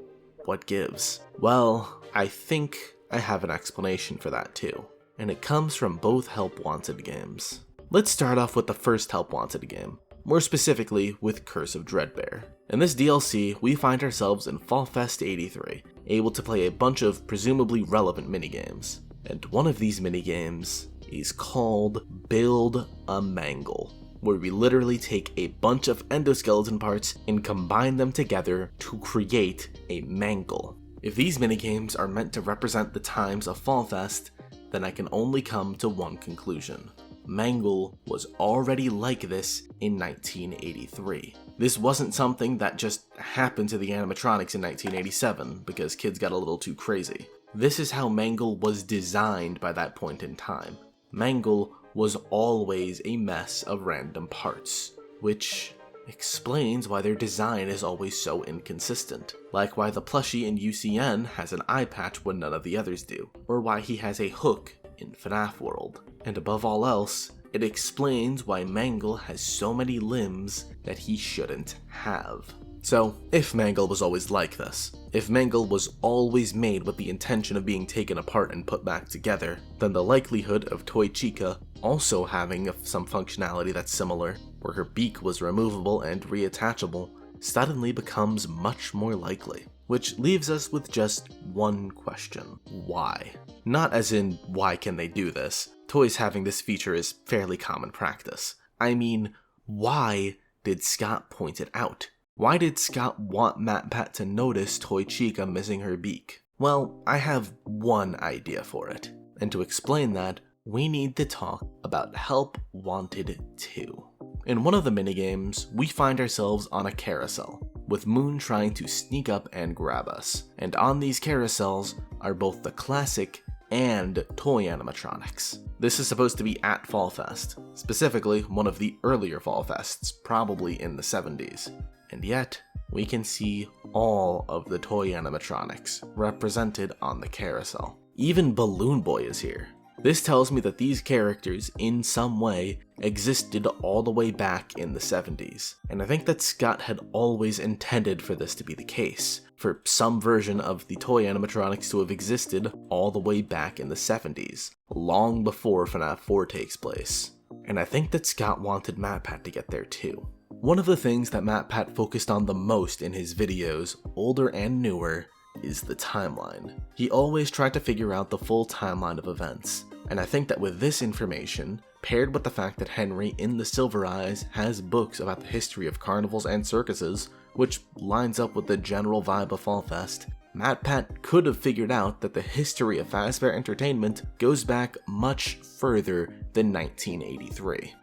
what gives? Well, I think I have an explanation for that too. And it comes from both Help Wanted games. Let's start off with the first Help Wanted game, more specifically with Curse of Dreadbear. In this DLC, we find ourselves in Fall Fest 83, able to play a bunch of presumably relevant minigames. And one of these minigames is called Build a Mangle, where we literally take a bunch of endoskeleton parts and combine them together to create a Mangle. If these minigames are meant to represent the times of Fall Fest, then I can only come to one conclusion. Mangle was already like this in 1983. This wasn't something that just happened to the animatronics in 1987 because kids got a little too crazy. This is how Mangle was designed by that point in time. Mangle was always a mess of random parts, which explains why their design is always so inconsistent, like why the plushie in UCN has an eye patch when none of the others do, or why he has a hook in FNAF World. And above all else, It explains why Mangle has so many limbs that he shouldn't have. So, if Mangle was always like this, if Mangle was always made with the intention of being taken apart and put back together, then the likelihood of Toy Chica also having some functionality that's similar, where her beak was removable and reattachable, suddenly becomes much more likely. Which leaves us with just one question. Why? Not as in, why can they do this? Toys having this feature is fairly common practice. I mean, why did Scott point it out? Why did Scott want MatPat to notice Toy Chica missing her beak? Well, I have one idea for it. And to explain that, we need to talk about Help Wanted 2. In one of the minigames, we find ourselves on a carousel, with Moon trying to sneak up and grab us. And on these carousels are both the classic and toy animatronics. This is supposed to be at Fall Fest, specifically one of the earlier Fall Fests, probably in the 70s. And yet, we can see all of the toy animatronics represented on the carousel. Even Balloon Boy is here. This tells me that these characters, in some way, existed all the way back in the 70s. And I think that Scott had always intended for this to be the case, for some version of the toy animatronics to have existed all the way back in the 70s, long before FNAF 4 takes place. And I think that Scott wanted MatPat to get there too. One of the things that MatPat focused on the most in his videos, older and newer, is the timeline. He always tried to figure out the full timeline of events, and I think that with this information, paired with the fact that Henry in the Silver Eyes has books about the history of carnivals and circuses, which lines up with the general vibe of Fall Fest, MatPat could have figured out that the history of Fazbear Entertainment goes back much further than 1983.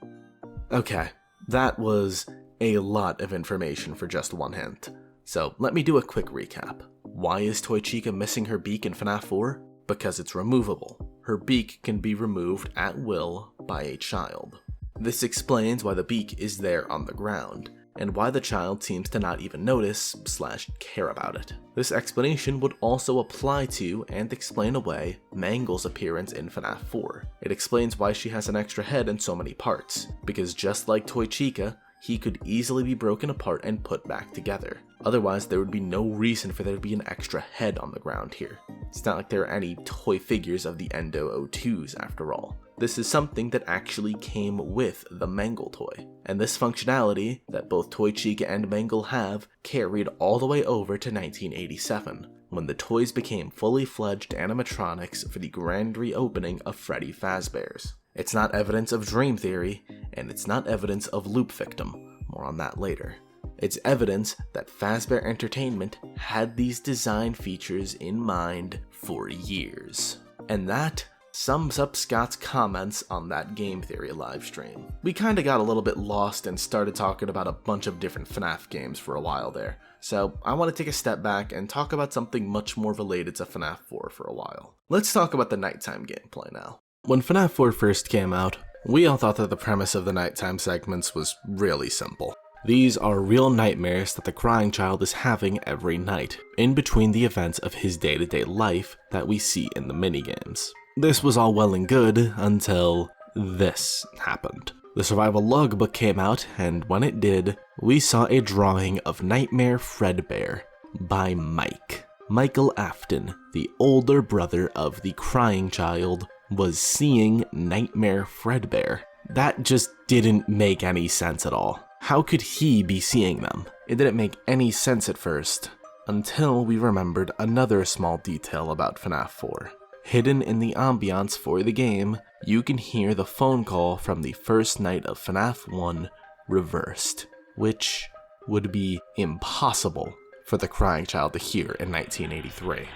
Okay, that was a lot of information for just one hint. So let me do a quick recap. Why is Toy Chica missing her beak in FNAF 4? Because it's removable. Her beak can be removed at will by a child. This explains why the beak is there on the ground, and why the child seems to not even notice/care about it. This explanation would also apply to and explain away Mangle's appearance in FNAF 4. It explains why she has an extra head in so many parts, because just like Toy Chica, he could easily be broken apart and put back together. Otherwise, there would be no reason for there to be an extra head on the ground here. It's not like there are any toy figures of the Endo 02s after all. This is something that actually came with the Mangle toy. And this functionality that both Toy Chica and Mangle have carried all the way over to 1987, when the toys became fully fledged animatronics for the grand reopening of Freddy Fazbear's. It's not evidence of Dream Theory, and it's not evidence of LoopVictim, more on that later. It's evidence that Fazbear Entertainment had these design features in mind for years. And that sums up Scott's comments on that Game Theory livestream. We kinda got a little bit lost and started talking about a bunch of different FNAF games for a while there, so I want to take a step back and talk about something much more related to FNAF 4 for a while. Let's talk about the nighttime gameplay now. When FNAF 4 first came out, we all thought that the premise of the nighttime segments was really simple. These are real nightmares that the crying child is having every night, in between the events of his day-to-day life that we see in the minigames. This was all well and good until this happened. The survival logbook came out, and when it did, we saw a drawing of Nightmare Fredbear by Michael Afton, the older brother of the crying child, was seeing Nightmare Fredbear. That just didn't make any sense at all. How could he be seeing them? It didn't make any sense at first, until we remembered another small detail about FNAF 4. Hidden in the ambience for the game, you can hear the phone call from the first night of FNAF 1 reversed, which would be impossible for the crying child to hear in 1983.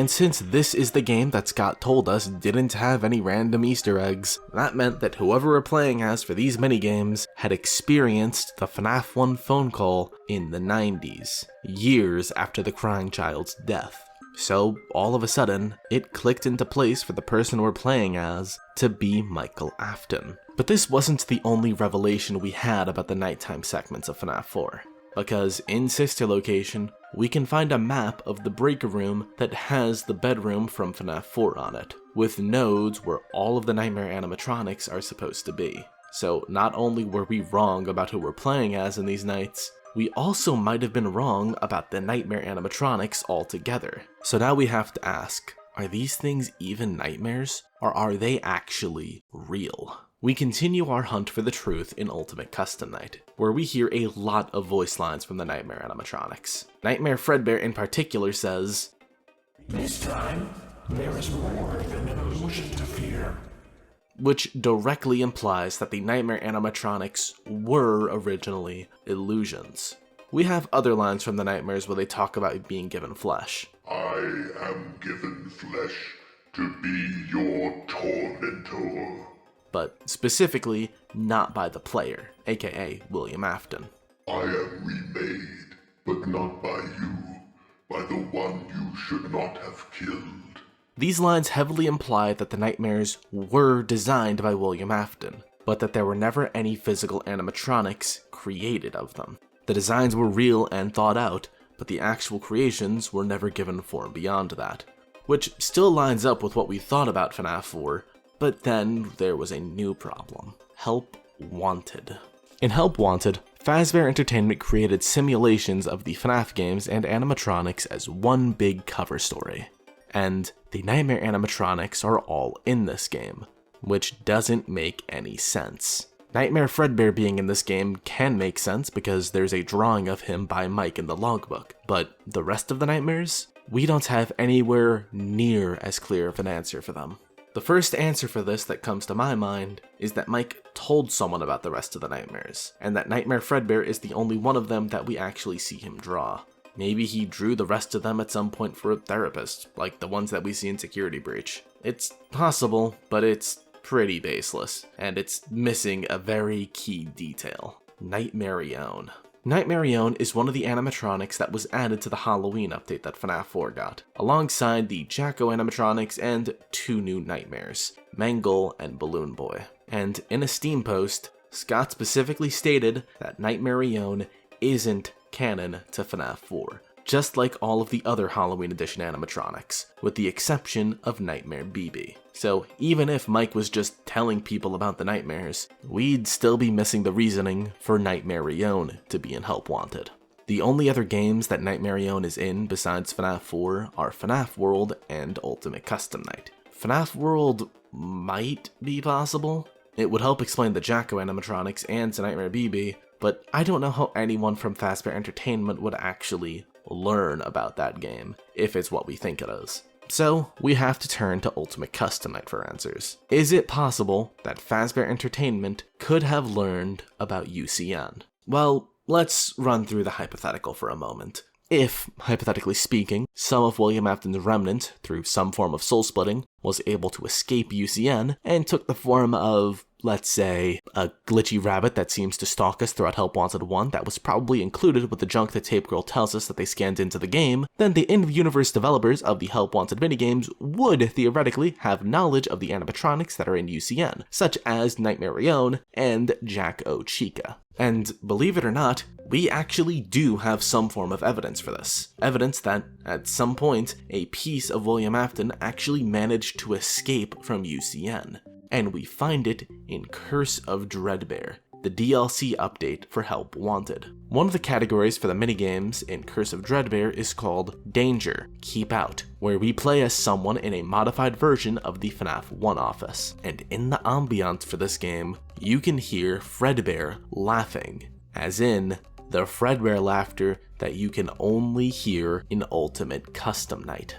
And since this is the game that Scott told us didn't have any random Easter eggs, that meant that whoever we're playing as for these minigames had experienced the FNAF 1 phone call in the 90s, years after the crying child's death. So, all of a sudden, it clicked into place for the person we're playing as to be Michael Afton. But this wasn't the only revelation we had about the nighttime segments of FNAF 4. Because in Sister Location, we can find a map of the breaker room that has the bedroom from FNAF 4 on it, with nodes where all of the nightmare animatronics are supposed to be. So not only were we wrong about who we're playing as in these nights, we also might have been wrong about the nightmare animatronics altogether. So now we have to ask, are these things even nightmares, or are they actually real? We continue our hunt for the truth in Ultimate Custom Night, where we hear a lot of voice lines from the nightmare animatronics. Nightmare Fredbear in particular says, "This time, there is more than an illusion to fear." Which directly implies that the nightmare animatronics were originally illusions. We have other lines from the nightmares where they talk about being given flesh. "I am given flesh to be your tormentor." But specifically not by the player, aka William Afton. "I am remade, but not by you, by the one you should not have killed." These lines heavily imply that the nightmares were designed by William Afton, but that there were never any physical animatronics created of them. The designs were real and thought out, but the actual creations were never given form beyond that. Which still lines up with what we thought about FNAF 4, but then there was a new problem. Help Wanted. In Help Wanted, Fazbear Entertainment created simulations of the FNAF games and animatronics as one big cover story. And the nightmare animatronics are all in this game, which doesn't make any sense. Nightmare Fredbear being in this game can make sense because there's a drawing of him by Mike in the logbook, but the rest of the nightmares? We don't have anywhere near as clear of an answer for them. The first answer for this that comes to my mind is that Mike told someone about the rest of the nightmares, and that Nightmare Fredbear is the only one of them that we actually see him draw. Maybe he drew the rest of them at some point for a therapist, like the ones that we see in Security Breach. It's possible, but it's pretty baseless, and it's missing a very key detail. Nightmarione. Nightmarione is one of the animatronics that was added to the Halloween update that FNAF 4 got, alongside the Jacko animatronics and two new nightmares, Mangle and Balloon Boy. And in a Steam post, Scott specifically stated that Nightmarione isn't canon to FNAF 4, just like all of the other Halloween edition animatronics, with the exception of Nightmare BB. So even if Mike was just telling people about the nightmares, we'd still be missing the reasoning for Nightmarione to be in Help Wanted. The only other games that Nightmarione is in besides FNAF 4 are FNAF World and Ultimate Custom Night. FNAF World might be possible. It would help explain the Jacko animatronics and to Nightmare BB, but I don't know how anyone from Fazbear Entertainment would actually learn about that game, if it's what we think it is. So, we have to turn to Ultimate Custom Night for answers. Is it possible that Fazbear Entertainment could have learned about UCN? Well, let's run through the hypothetical for a moment. If, hypothetically speaking, some of William Afton's remnant, through some form of soul splitting, was able to escape UCN and took the form of, let's say, a glitchy rabbit that seems to stalk us throughout Help Wanted 1 that was probably included with the junk that Tape Girl tells us that they scanned into the game, then the in-universe developers of the Help Wanted minigames would theoretically have knowledge of the animatronics that are in UCN, such as Nightmarione and Chica. And believe it or not, we actually do have some form of evidence for this. Evidence that, at some point, a piece of William Afton actually managed to escape from UCN. And we find it in Curse of Dreadbear, the DLC update for Help Wanted. One of the categories for the minigames in Curse of Dreadbear is called Danger, Keep Out, where we play as someone in a modified version of the FNAF 1 office. And in the ambiance for this game, you can hear Fredbear laughing, as in the Fredbear laughter that you can only hear in Ultimate Custom Night.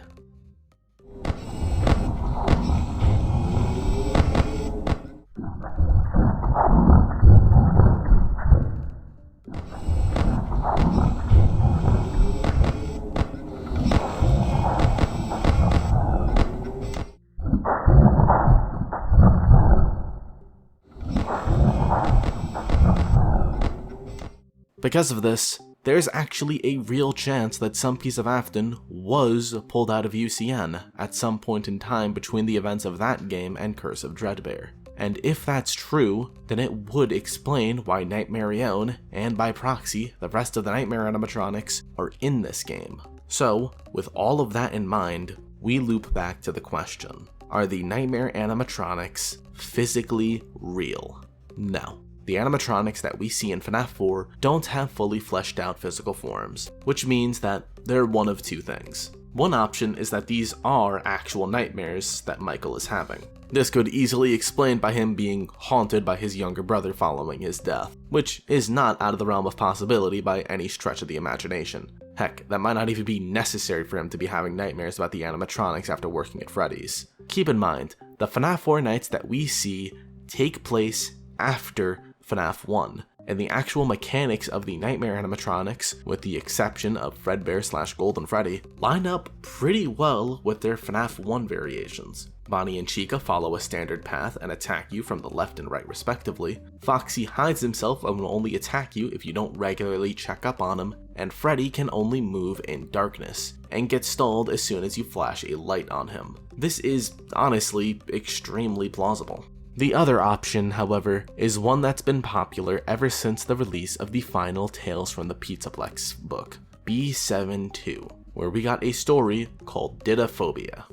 Because of this, there's actually a real chance that some piece of Afton was pulled out of UCN at some point in time between the events of that game and Curse of Dreadbear. And if that's true, then it would explain why Nightmarion, and by proxy, the rest of the Nightmare animatronics, are in this game. So, with all of that in mind, we loop back to the question, are the Nightmare animatronics physically real? No. The animatronics that we see in FNAF 4 don't have fully fleshed out physical forms, which means that they're one of two things. One option is that these are actual nightmares that Michael is having. This could easily explain by him being haunted by his younger brother following his death, which is not out of the realm of possibility by any stretch of the imagination. Heck, that might not even be necessary for him to be having nightmares about the animatronics after working at Freddy's. Keep in mind, the FNAF 4 nights that we see take place after FNAF 1, and the actual mechanics of the Nightmare animatronics, with the exception of Fredbear / Golden Freddy, line up pretty well with their FNAF 1 variations. Bonnie and Chica follow a standard path and attack you from the left and right respectively. Foxy hides himself and will only attack you if you don't regularly check up on him, and Freddy can only move in darkness, and get stalled as soon as you flash a light on him. This is honestly extremely plausible. The other option, however, is one that's been popular ever since the release of the final Tales from the Pizzaplex book, B72, where we got a story called Didophobia.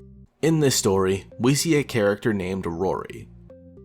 In this story, we see a character named Rory,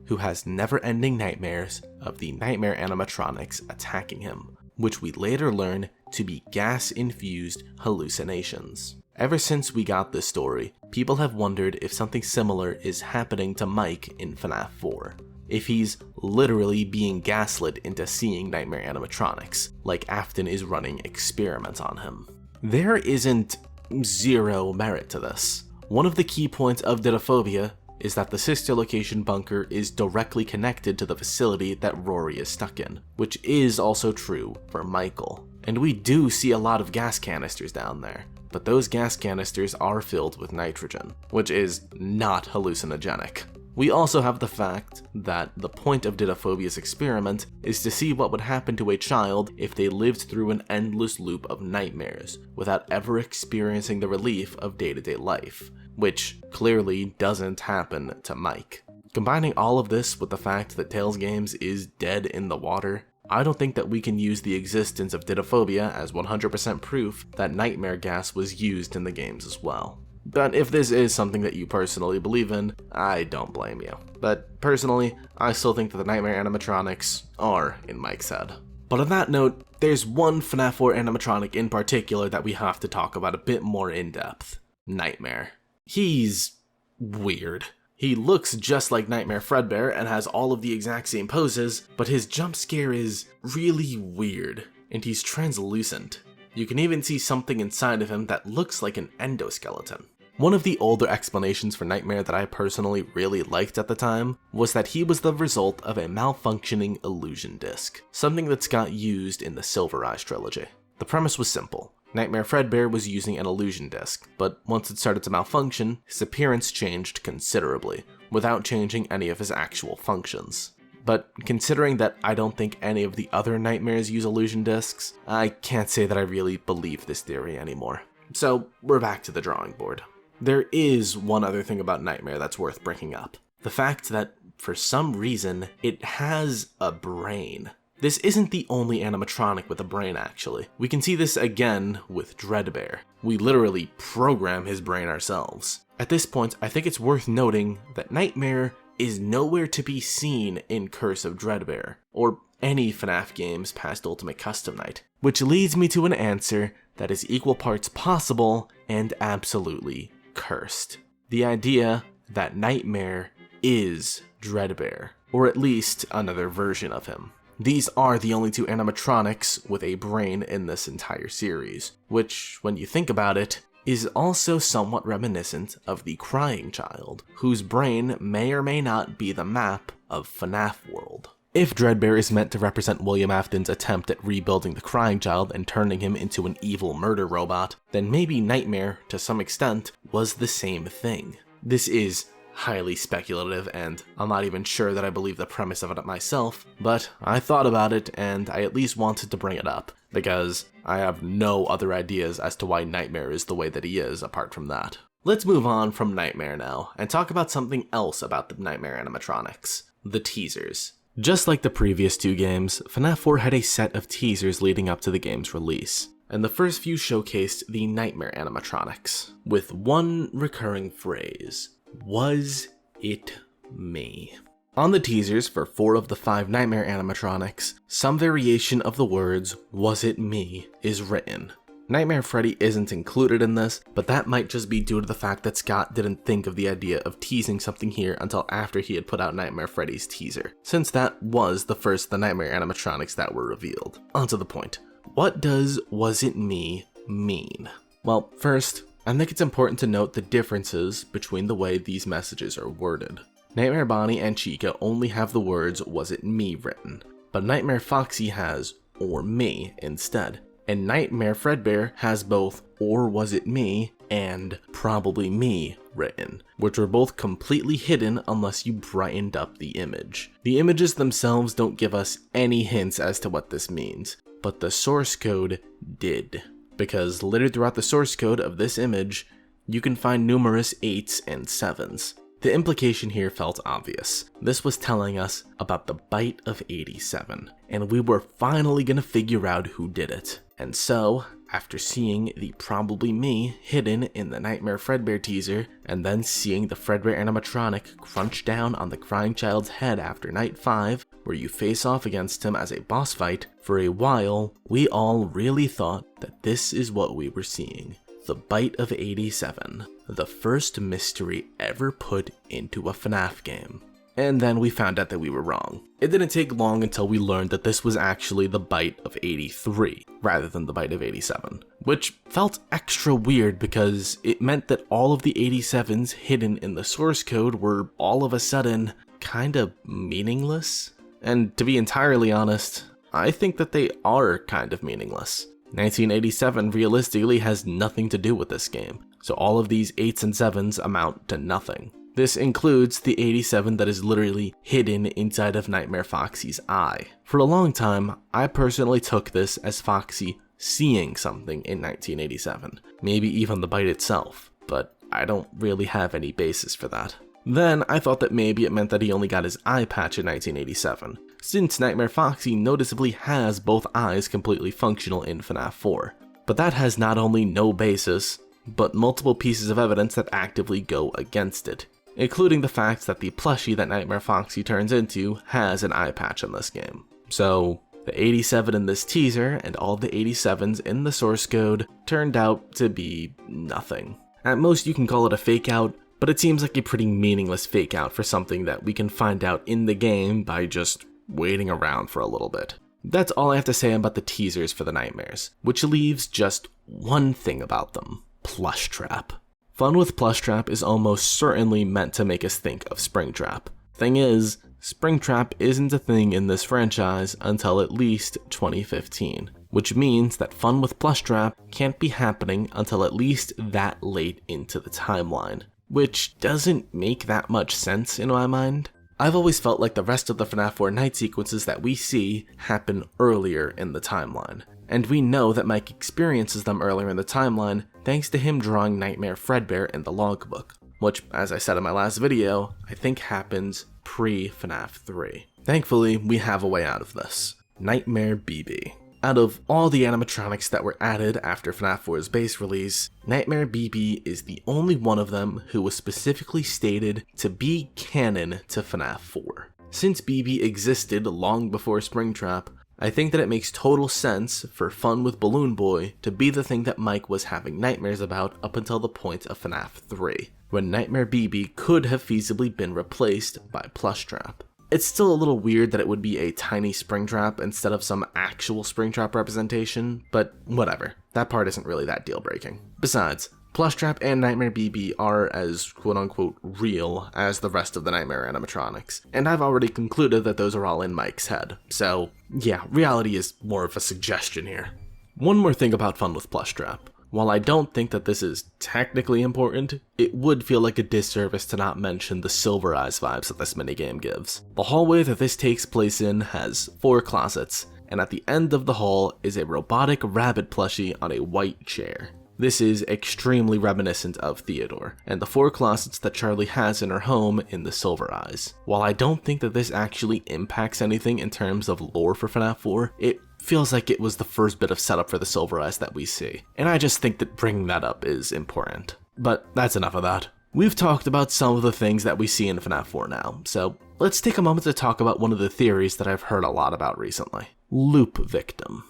who has never-ending nightmares of the Nightmare animatronics attacking him, which we later learn to be gas-infused hallucinations. Ever since we got this story, people have wondered if something similar is happening to Mike in FNAF 4. If he's literally being gaslit into seeing Nightmare animatronics, like Afton is running experiments on him. There isn't zero merit to this. One of the key points of Didophobia is that the sister location bunker is directly connected to the facility that Rory is stuck in, which is also true for Michael. And we do see a lot of gas canisters down there, but those gas canisters are filled with nitrogen, which is not hallucinogenic. We also have the fact that the point of Didophobia's experiment is to see what would happen to a child if they lived through an endless loop of nightmares without ever experiencing the relief of day-to-day life, which clearly doesn't happen to Mike. Combining all of this with the fact that Tales Games is dead in the water, I don't think that we can use the existence of Didophobia as 100% proof that nightmare gas was used in the games as well. But if this is something that you personally believe in, I don't blame you. But personally, I still think that the Nightmare animatronics are in Mike's head. But on that note, there's one FNAF 4 animatronic in particular that we have to talk about a bit more in depth. Nightmare. He's weird. He looks just like Nightmare Fredbear and has all of the exact same poses, but his jump scare is really weird, and he's translucent. You can even see something inside of him that looks like an endoskeleton. One of the older explanations for Nightmare that I personally really liked at the time was that he was the result of a malfunctioning illusion disc, something that's got used in the Silver Eyes trilogy. The premise was simple. Nightmare Fredbear was using an illusion disc, but once it started to malfunction, his appearance changed considerably, without changing any of his actual functions. But considering that I don't think any of the other Nightmares use illusion discs, I can't say that I really believe this theory anymore. So we're back to the drawing board. There is one other thing about Nightmare that's worth bringing up. The fact that, for some reason, it has a brain. This isn't the only animatronic with a brain, actually. We can see this again with Dreadbear. We literally program his brain ourselves. At this point, I think it's worth noting that Nightmare is nowhere to be seen in Curse of Dreadbear, or any FNAF games past Ultimate Custom Night, which leads me to an answer that is equal parts possible and absolutely cursed. The idea that Nightmare is Dreadbear, or at least another version of him. These are the only two animatronics with a brain in this entire series, which, when you think about it, is also somewhat reminiscent of the Crying Child, whose brain may or may not be the map of FNAF World. If Dreadbear is meant to represent William Afton's attempt at rebuilding the Crying Child and turning him into an evil murder robot, then maybe Nightmare, to some extent, was the same thing. This is highly speculative, and I'm not even sure that I believe the premise of it myself, but I thought about it and I at least wanted to bring it up, because I have no other ideas as to why Nightmare is the way that he is apart from that. Let's move on from Nightmare now, and talk about something else about the Nightmare animatronics: the teasers. Just like the previous two games, FNAF 4 had a set of teasers leading up to the game's release, and the first few showcased the Nightmare animatronics, with one recurring phrase: "Was it me?" On the teasers for 4 of the 5 Nightmare animatronics, some variation of the words "was it me" is written. Nightmare Freddy isn't included in this, but that might just be due to the fact that Scott didn't think of the idea of teasing something here until after he had put out Nightmare Freddy's teaser, since that was the first of the Nightmare animatronics that were revealed. On to the point. What does "was it me" mean? Well, first, I think it's important to note the differences between the way these messages are worded. Nightmare Bonnie and Chica only have the words "was it me" written, but Nightmare Foxy has "or me" instead. And Nightmare Fredbear has both "or was it me" and "probably me" written, which are both completely hidden unless you brightened up the image. The images themselves don't give us any hints as to what this means, but the source code did, because littered throughout the source code of this image, you can find numerous 8s and 7s. The implication here felt obvious. This was telling us about the bite of 87, and we were finally gonna figure out who did it. And so, after seeing the "probably me" hidden in the Nightmare Fredbear teaser, and then seeing the Fredbear animatronic crunch down on the crying child's head after night 5, where you face off against him as a boss fight, for a while, we all really thought that this is what we were seeing. The bite of 87. The first mystery ever put into a FNAF game. And then we found out that we were wrong. It didn't take long until we learned that this was actually the bite of 83, rather than the bite of 87, which felt extra weird because it meant that all of the 87s hidden in the source code were all of a sudden kinda meaningless. And to be entirely honest, I think that they are kind of meaningless. 1987 realistically has nothing to do with this game, so all of these 8s and 7s amount to nothing. This includes the 87 that is literally hidden inside of Nightmare Foxy's eye. For a long time, I personally took this as Foxy seeing something in 1987, maybe even the bite itself, but I don't really have any basis for that. Then I thought that maybe it meant that he only got his eye patch in 1987, since Nightmare Foxy noticeably has both eyes completely functional in FNAF 4. But that has not only no basis, but multiple pieces of evidence that actively go against it, including the fact that the plushie that Nightmare Foxy turns into has an eye patch in this game. So, the 87 in this teaser and all the 87s in the source code turned out to be nothing. At most you can call it a fake out, but it seems like a pretty meaningless fake out for something that we can find out in the game by just waiting around for a little bit. That's all I have to say about the teasers for the Nightmares, which leaves just one thing about them: Plush Trap. Fun with Plush Trap is almost certainly meant to make us think of Springtrap. Thing is, Springtrap isn't a thing in this franchise until at least 2015, which means that fun with Plush Trap can't be happening until at least that late into the timeline, which doesn't make that much sense in my mind. I've always felt like the rest of the FNAF 4 night sequences that we see happen earlier in the timeline, and we know that Mike experiences them earlier in the timeline thanks to him drawing Nightmare Fredbear in the logbook, which, as I said in my last video, I think happens pre-FNAF 3. Thankfully, we have a way out of this. Nightmare BB. Out of all the animatronics that were added after FNAF 4's base release, Nightmare BB is the only one of them who was specifically stated to be canon to FNAF 4. Since BB existed long before Springtrap, I think that it makes total sense for Fun with Balloon Boy to be the thing that Mike was having nightmares about up until the point of FNAF 3, when Nightmare BB could have feasibly been replaced by Plush Trap. It's still a little weird that it would be a tiny Springtrap instead of some actual Springtrap representation, but whatever, that part isn't really that deal-breaking. Besides, Plush Trap and Nightmare BB are as quote-unquote real as the rest of the Nightmare animatronics, and I've already concluded that those are all in Mike's head, so yeah, reality is more of a suggestion here. One more thing about Fun with Plush Trap. While I don't think that this is technically important, it would feel like a disservice to not mention the Silver Eyes vibes that this minigame gives. The hallway that this takes place in has 4 closets, and at the end of the hall is a robotic rabbit plushie on a white chair. This is extremely reminiscent of Theodore, and the 4 closets that Charlie has in her home in the Silver Eyes. While I don't think that this actually impacts anything in terms of lore for FNAF 4, it feels like it was the first bit of setup for the Silver Eyes that we see, and I just think that bringing that up is important. But that's enough of that. We've talked about some of the things that we see in FNAF 4 now, so let's take a moment to talk about one of the theories that I've heard a lot about recently. LoopVictim.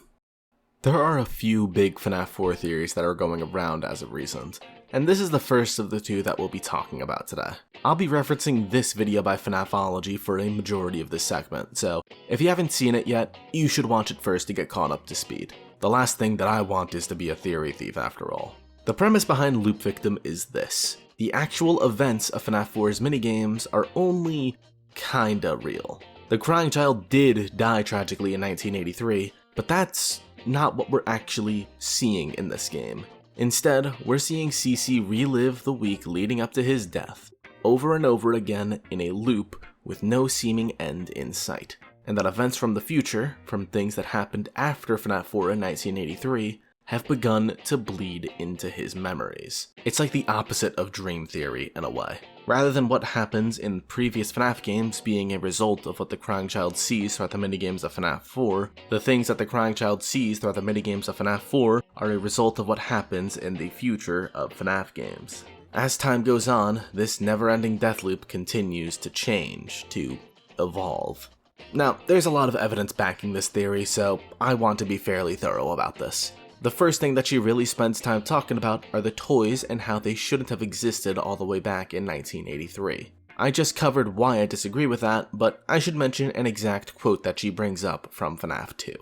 There are a few big FNAF 4 theories that are going around as of recent, and this is the first of the 2 that we'll be talking about today. I'll be referencing this video by FNAFology for a majority of this segment, so if you haven't seen it yet, you should watch it first to get caught up to speed. The last thing that I want is to be a theory thief after all. The premise behind LoopVictim is this. The actual events of FNAF 4's minigames are only kinda real. The crying child did die tragically in 1983, but that's not what we're actually seeing in this game. Instead, we're seeing CC relive the week leading up to his death, over and over again in a loop with no seeming end in sight, and that events from the future, from things that happened after FNAF 4 in 1983, have begun to bleed into his memories. It's like the opposite of dream theory in a way. Rather than what happens in previous FNAF games being a result of what the crying child sees throughout the minigames of FNAF 4, the things that the crying child sees throughout the minigames of FNAF 4 are a result of what happens in the future of FNAF games. As time goes on, this never-ending death loop continues to change, to evolve. Now, there's a lot of evidence backing this theory, so I want to be fairly thorough about this. The first thing that she really spends time talking about are the toys and how they shouldn't have existed all the way back in 1983. I just covered why I disagree with that, but I should mention an exact quote that she brings up from FNAF 2.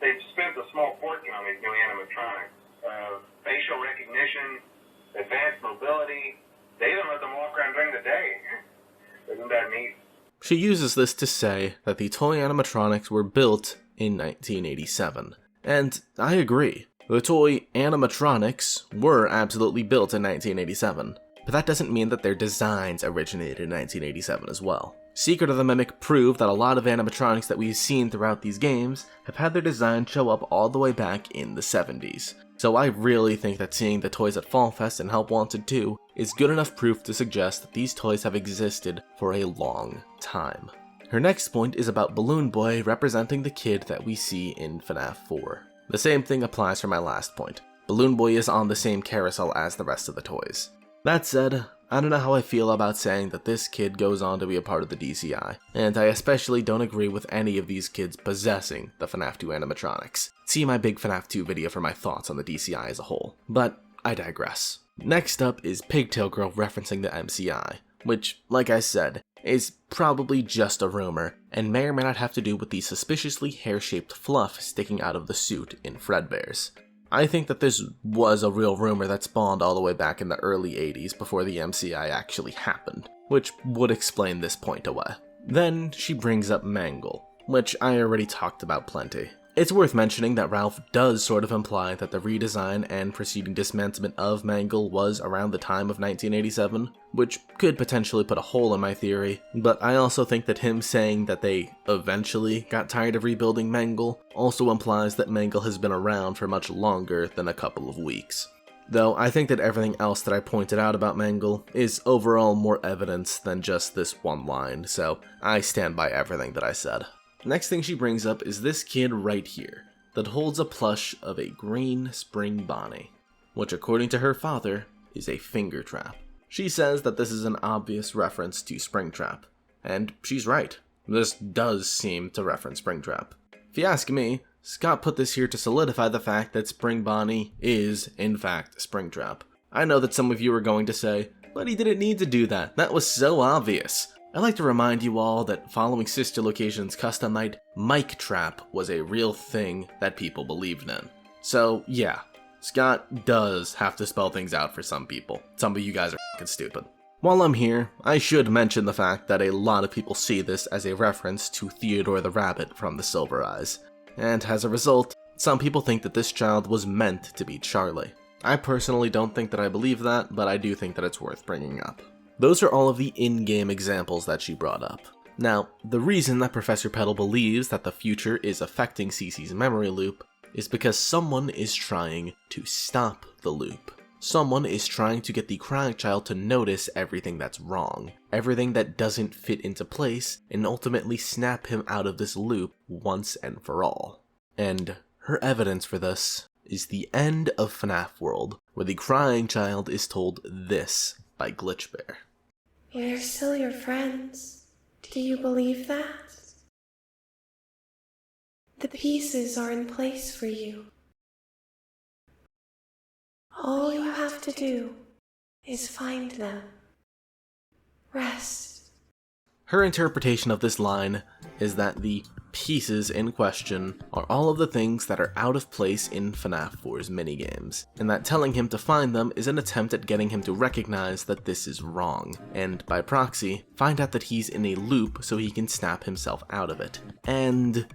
They've spent a small fortune on these new animatronics. Facial recognition, advanced mobility. They even let them walk around during the day. Isn't that neat? She uses this to say that the toy animatronics were built in 1987. And I agree. The toy animatronics were absolutely built in 1987, but that doesn't mean that their designs originated in 1987 as well. Secret of the Mimic proved that a lot of animatronics that we've seen throughout these games have had their design show up all the way back in the 70s. So I really think that seeing the toys at Fall Fest and Help Wanted 2 is good enough proof to suggest that these toys have existed for a long time. Her next point is about Balloon Boy representing the kid that we see in FNAF 4. The same thing applies for my last point. Balloon Boy is on the same carousel as the rest of the toys. That said, I don't know how I feel about saying that this kid goes on to be a part of the DCI, and I especially don't agree with any of these kids possessing the FNAF 2 animatronics. See my big FNAF 2 video for my thoughts on the DCI as a whole, but I digress. Next up is Pigtail Girl referencing the MCI, which, like I said, is probably just a rumor, and may or may not have to do with the suspiciously hair-shaped fluff sticking out of the suit in Fredbear's. I think that this was a real rumor that spawned all the way back in the early 80s before the MCI actually happened, which would explain this point away. Then she brings up Mangle, which I already talked about plenty. It's worth mentioning that Ralph does sort of imply that the redesign and preceding dismantlement of Mangle was around the time of 1987, which could potentially put a hole in my theory, but I also think that him saying that they eventually got tired of rebuilding Mangle also implies that Mangle has been around for much longer than a couple of weeks. Though I think that everything else that I pointed out about Mangle is overall more evidence than just this one line, so I stand by everything that I said. Next thing she brings up is this kid right here, that holds a plush of a green spring Bonnie, which according to her father is a finger trap. She says that this is an obvious reference to Springtrap, and she's right. This does seem to reference Springtrap. If you ask me, Scott put this here to solidify the fact that Spring Bonnie is, in fact, Springtrap. I know that some of you are going to say, but he didn't need to do that, that was so obvious. I'd like to remind you all that following Sister Location's custom night, Mike Trap was a real thing that people believed in. So yeah, Scott does have to spell things out for some people. Some of you guys are f***ing stupid. While I'm here, I should mention the fact that a lot of people see this as a reference to Theodore the Rabbit from the Silver Eyes. And as a result, some people think that this child was meant to be Charlie. I personally don't think that I believe that, but I do think that it's worth bringing up. Those are all of the in-game examples that she brought up. Now, the reason that Professor Petal believes that the future is affecting Cece's memory loop is because someone is trying to stop the loop. Someone is trying to get the crying child to notice everything that's wrong, everything that doesn't fit into place, and ultimately snap him out of this loop once and for all. And her evidence for this is the end of FNAF World, where the crying child is told this by Glitchbear. We're still your friends. Do you believe that? The pieces are in place for you. All you have to do is find them. Rest. Her interpretation of this line is that the pieces in question are all of the things that are out of place in FNAF 4's minigames, and that telling him to find them is an attempt at getting him to recognize that this is wrong, and by proxy, find out that he's in a loop so he can snap himself out of it. And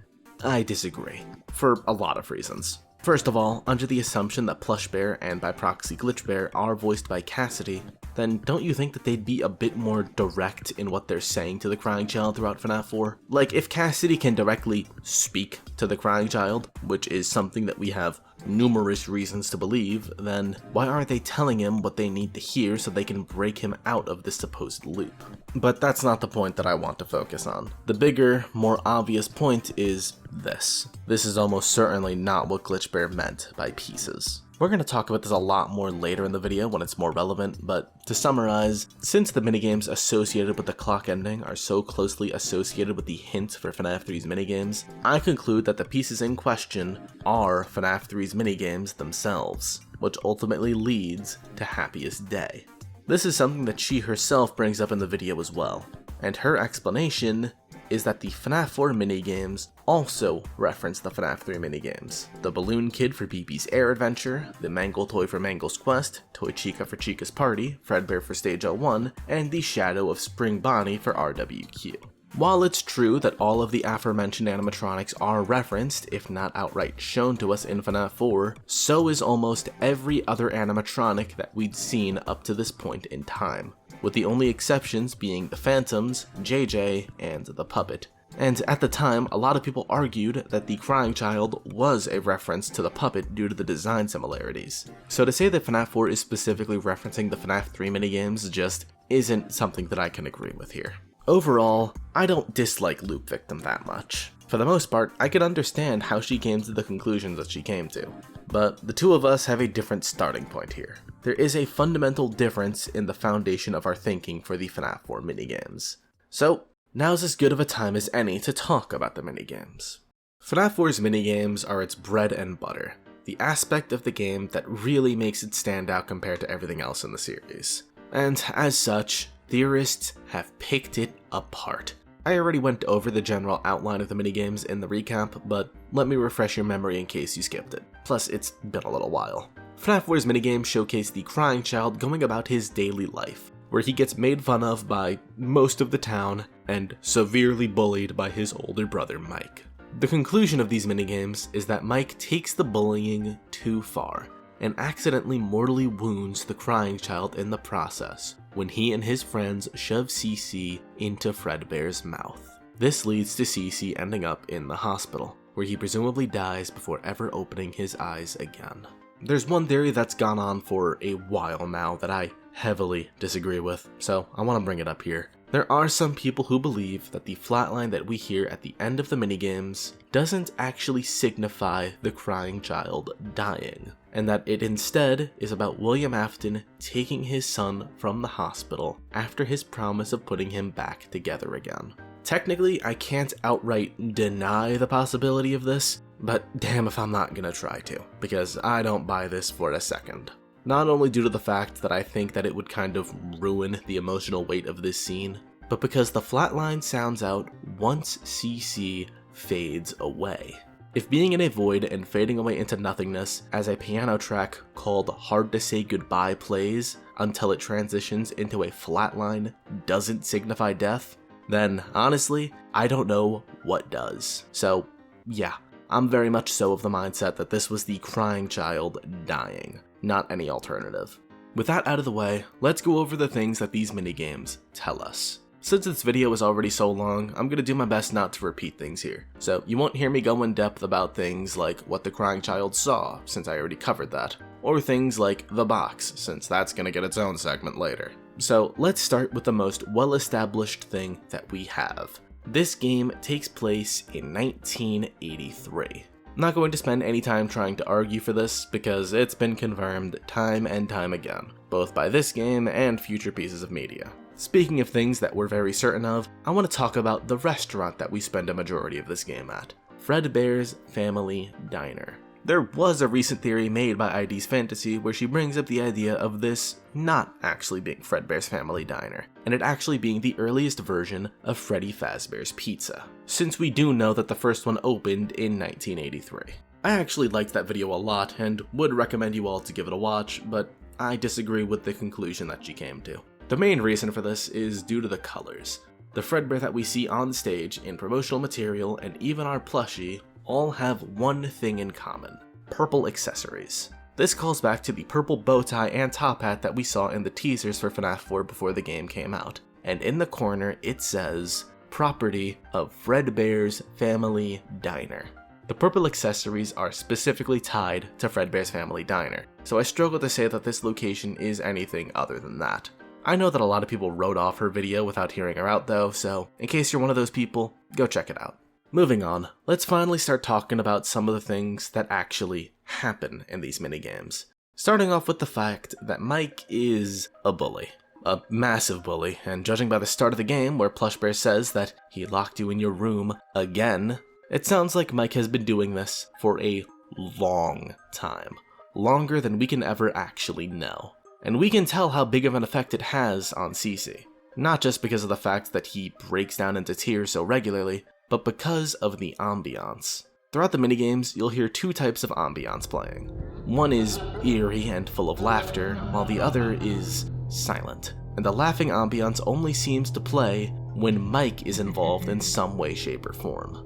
I disagree, for a lot of reasons. First of all, under the assumption that Plush Bear and by proxy Glitch Bear are voiced by Cassidy, then don't you think that they'd be a bit more direct in what they're saying to the crying child throughout FNAF 4? Like, if Cassidy can directly speak to the crying child, which is something that we have numerous reasons to believe, then why aren't they telling him what they need to hear so they can break him out of this supposed loop? But that's not the point that I want to focus on. The bigger, more obvious point is this. This is almost certainly not what Glitch Bear meant by pieces. We're going to talk about this a lot more later in the video when it's more relevant, but to summarize, since the minigames associated with the clock ending are so closely associated with the hint for FNAF 3's minigames, I conclude that the pieces in question are FNAF 3's minigames themselves, which ultimately leads to Happiest Day. This is something that she herself brings up in the video as well, and her explanation is that the FNAF 4 minigames also reference the FNAF 3 minigames. The Balloon Kid for BB's Air Adventure, the Mangle Toy for Mangle's Quest, Toy Chica for Chica's Party, Fredbear for Stage L1, and the Shadow of Spring Bonnie for RWQ. While it's true that all of the aforementioned animatronics are referenced, if not outright shown to us in FNAF 4, so is almost every other animatronic that we'd seen up to this point in time, with the only exceptions being the Phantoms, JJ, and the Puppet. And at the time, a lot of people argued that the crying child was a reference to the Puppet due to the design similarities. So to say that FNAF 4 is specifically referencing the FNAF 3 minigames just isn't something that I can agree with here. Overall, I don't dislike LoopVictim that much. For the most part, I can understand how she came to the conclusions that she came to. But the two of us have a different starting point here. There is a fundamental difference in the foundation of our thinking for the FNAF 4 minigames. So, now's as good of a time as any to talk about the minigames. FNAF 4's minigames are its bread and butter, the aspect of the game that really makes it stand out compared to everything else in the series. And as such, theorists have picked it apart. I already went over the general outline of the minigames in the recap, but let me refresh your memory in case you skipped it. Plus, it's been a little while. FNAF 4's minigames showcase the crying child going about his daily life, where he gets made fun of by most of the town and severely bullied by his older brother Mike. The conclusion of these minigames is that Mike takes the bullying too far and accidentally mortally wounds the crying child in the process when he and his friends shove Cece into Fredbear's mouth. This leads to Cece ending up in the hospital, where he presumably dies before ever opening his eyes again. There's one theory that's gone on for a while now that I heavily disagree with, so I want to bring it up here. There are some people who believe that the flatline that we hear at the end of the minigames doesn't actually signify the crying child dying, and that it instead is about William Afton taking his son from the hospital after his promise of putting him back together again. Technically, I can't outright deny the possibility of this, but damn if I'm not gonna try to, because I don't buy this for a second. Not only due to the fact that I think that it would kind of ruin the emotional weight of this scene, but because the flatline sounds out once Cece fades away. If being in a void and fading away into nothingness as a piano track called Hard to Say Goodbye plays until it transitions into a flatline doesn't signify death, then honestly, I don't know what does. So yeah, I'm very much so of the mindset that this was the crying child dying. not any alternative. With that out of the way, let's go over the things that these minigames tell us. Since this video is already so long, I'm gonna do my best not to repeat things here. So you won't hear me go in depth about things like what the crying child saw, since I already covered that, or things like the box, since that's gonna get its own segment later. So let's start with the most well-established thing that we have. This game takes place in 1983. I'm not going to spend any time trying to argue for this, because it's been confirmed time and time again, both by this game and future pieces of media. Speaking of things that we're very certain of, I want to talk about the restaurant that we spend a majority of this game at, Fredbear's Family Diner. There was a recent theory made by ID's Fantasy where she brings up the idea of this not actually being Fredbear's Family Diner, and it actually being the earliest version of Freddy Fazbear's Pizza, since we do know that the first one opened in 1983. I actually liked that video a lot and would recommend you all to give it a watch, but I disagree with the conclusion that she came to. The main reason for this is due to the colors. The Fredbear that we see on stage, in promotional material, and even our plushie all have one thing in common: purple accessories. This calls back to the purple bow tie and top hat that we saw in the teasers for FNAF 4 before the game came out. And in the corner it says, property of Fredbear's Family Diner. The purple accessories are specifically tied to Fredbear's Family Diner, so I struggle to say that this location is anything other than that. I know that a lot of people wrote off her video without hearing her out though, so in case you're one of those people, go check it out. Moving on, let's finally start talking about some of the things that actually happen in these minigames. Starting off with the fact that Mike is a bully. A massive bully, and judging by the start of the game where Plush Bear says that he locked you in your room again, it sounds like Mike has been doing this for a long time. Longer than we can ever actually know. And we can tell how big of an effect it has on Cece. Not just because of the fact that he breaks down into tears so regularly, but because of the ambience. Throughout the minigames, you'll hear two types of ambience playing. One is eerie and full of laughter, while the other is silent. And the laughing ambience only seems to play when Mike is involved in some way, shape, or form.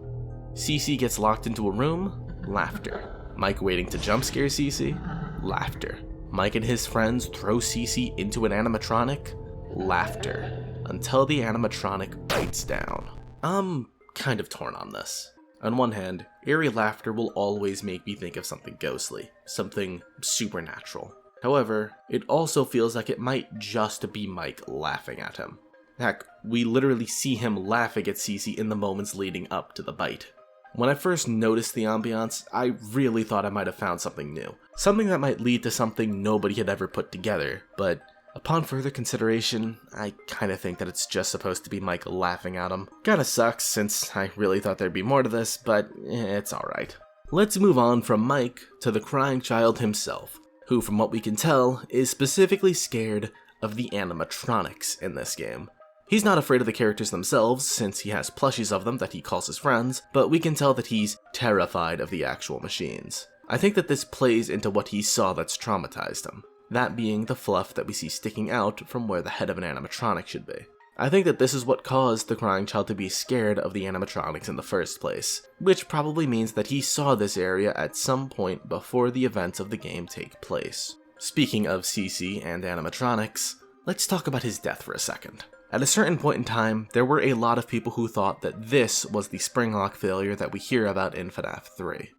Cece gets locked into a room, laughter. Mike waiting to jump scare Cece, laughter. Mike and his friends throw Cece into an animatronic, laughter, until the animatronic bites down. I'm kind of torn on this. On one hand, eerie laughter will always make me think of something ghostly, something supernatural. However, it also feels like it might just be Mike laughing at him. Heck, we literally see him laughing at Cece in the moments leading up to the bite. When I first noticed the ambiance, I really thought I might have found something new. Something that might lead to something nobody had ever put together, but upon further consideration, I kinda think that it's just supposed to be Mike laughing at him. Kinda sucks, since I really thought there'd be more to this, but it's alright. Let's move on from Mike to the crying child himself, who from what we can tell, is specifically scared of the animatronics in this game. He's not afraid of the characters themselves, since he has plushies of them that he calls his friends, but we can tell that he's terrified of the actual machines. I think that this plays into what he saw that's traumatized him, that being the fluff that we see sticking out from where the head of an animatronic should be. I think that this is what caused the crying child to be scared of the animatronics in the first place, which probably means that he saw this area at some point before the events of the game take place. Speaking of Cece and animatronics, let's talk about his death for a second. At a certain point in time, there were a lot of people who thought that this was the spring lock failure that we hear about in FNAF 3.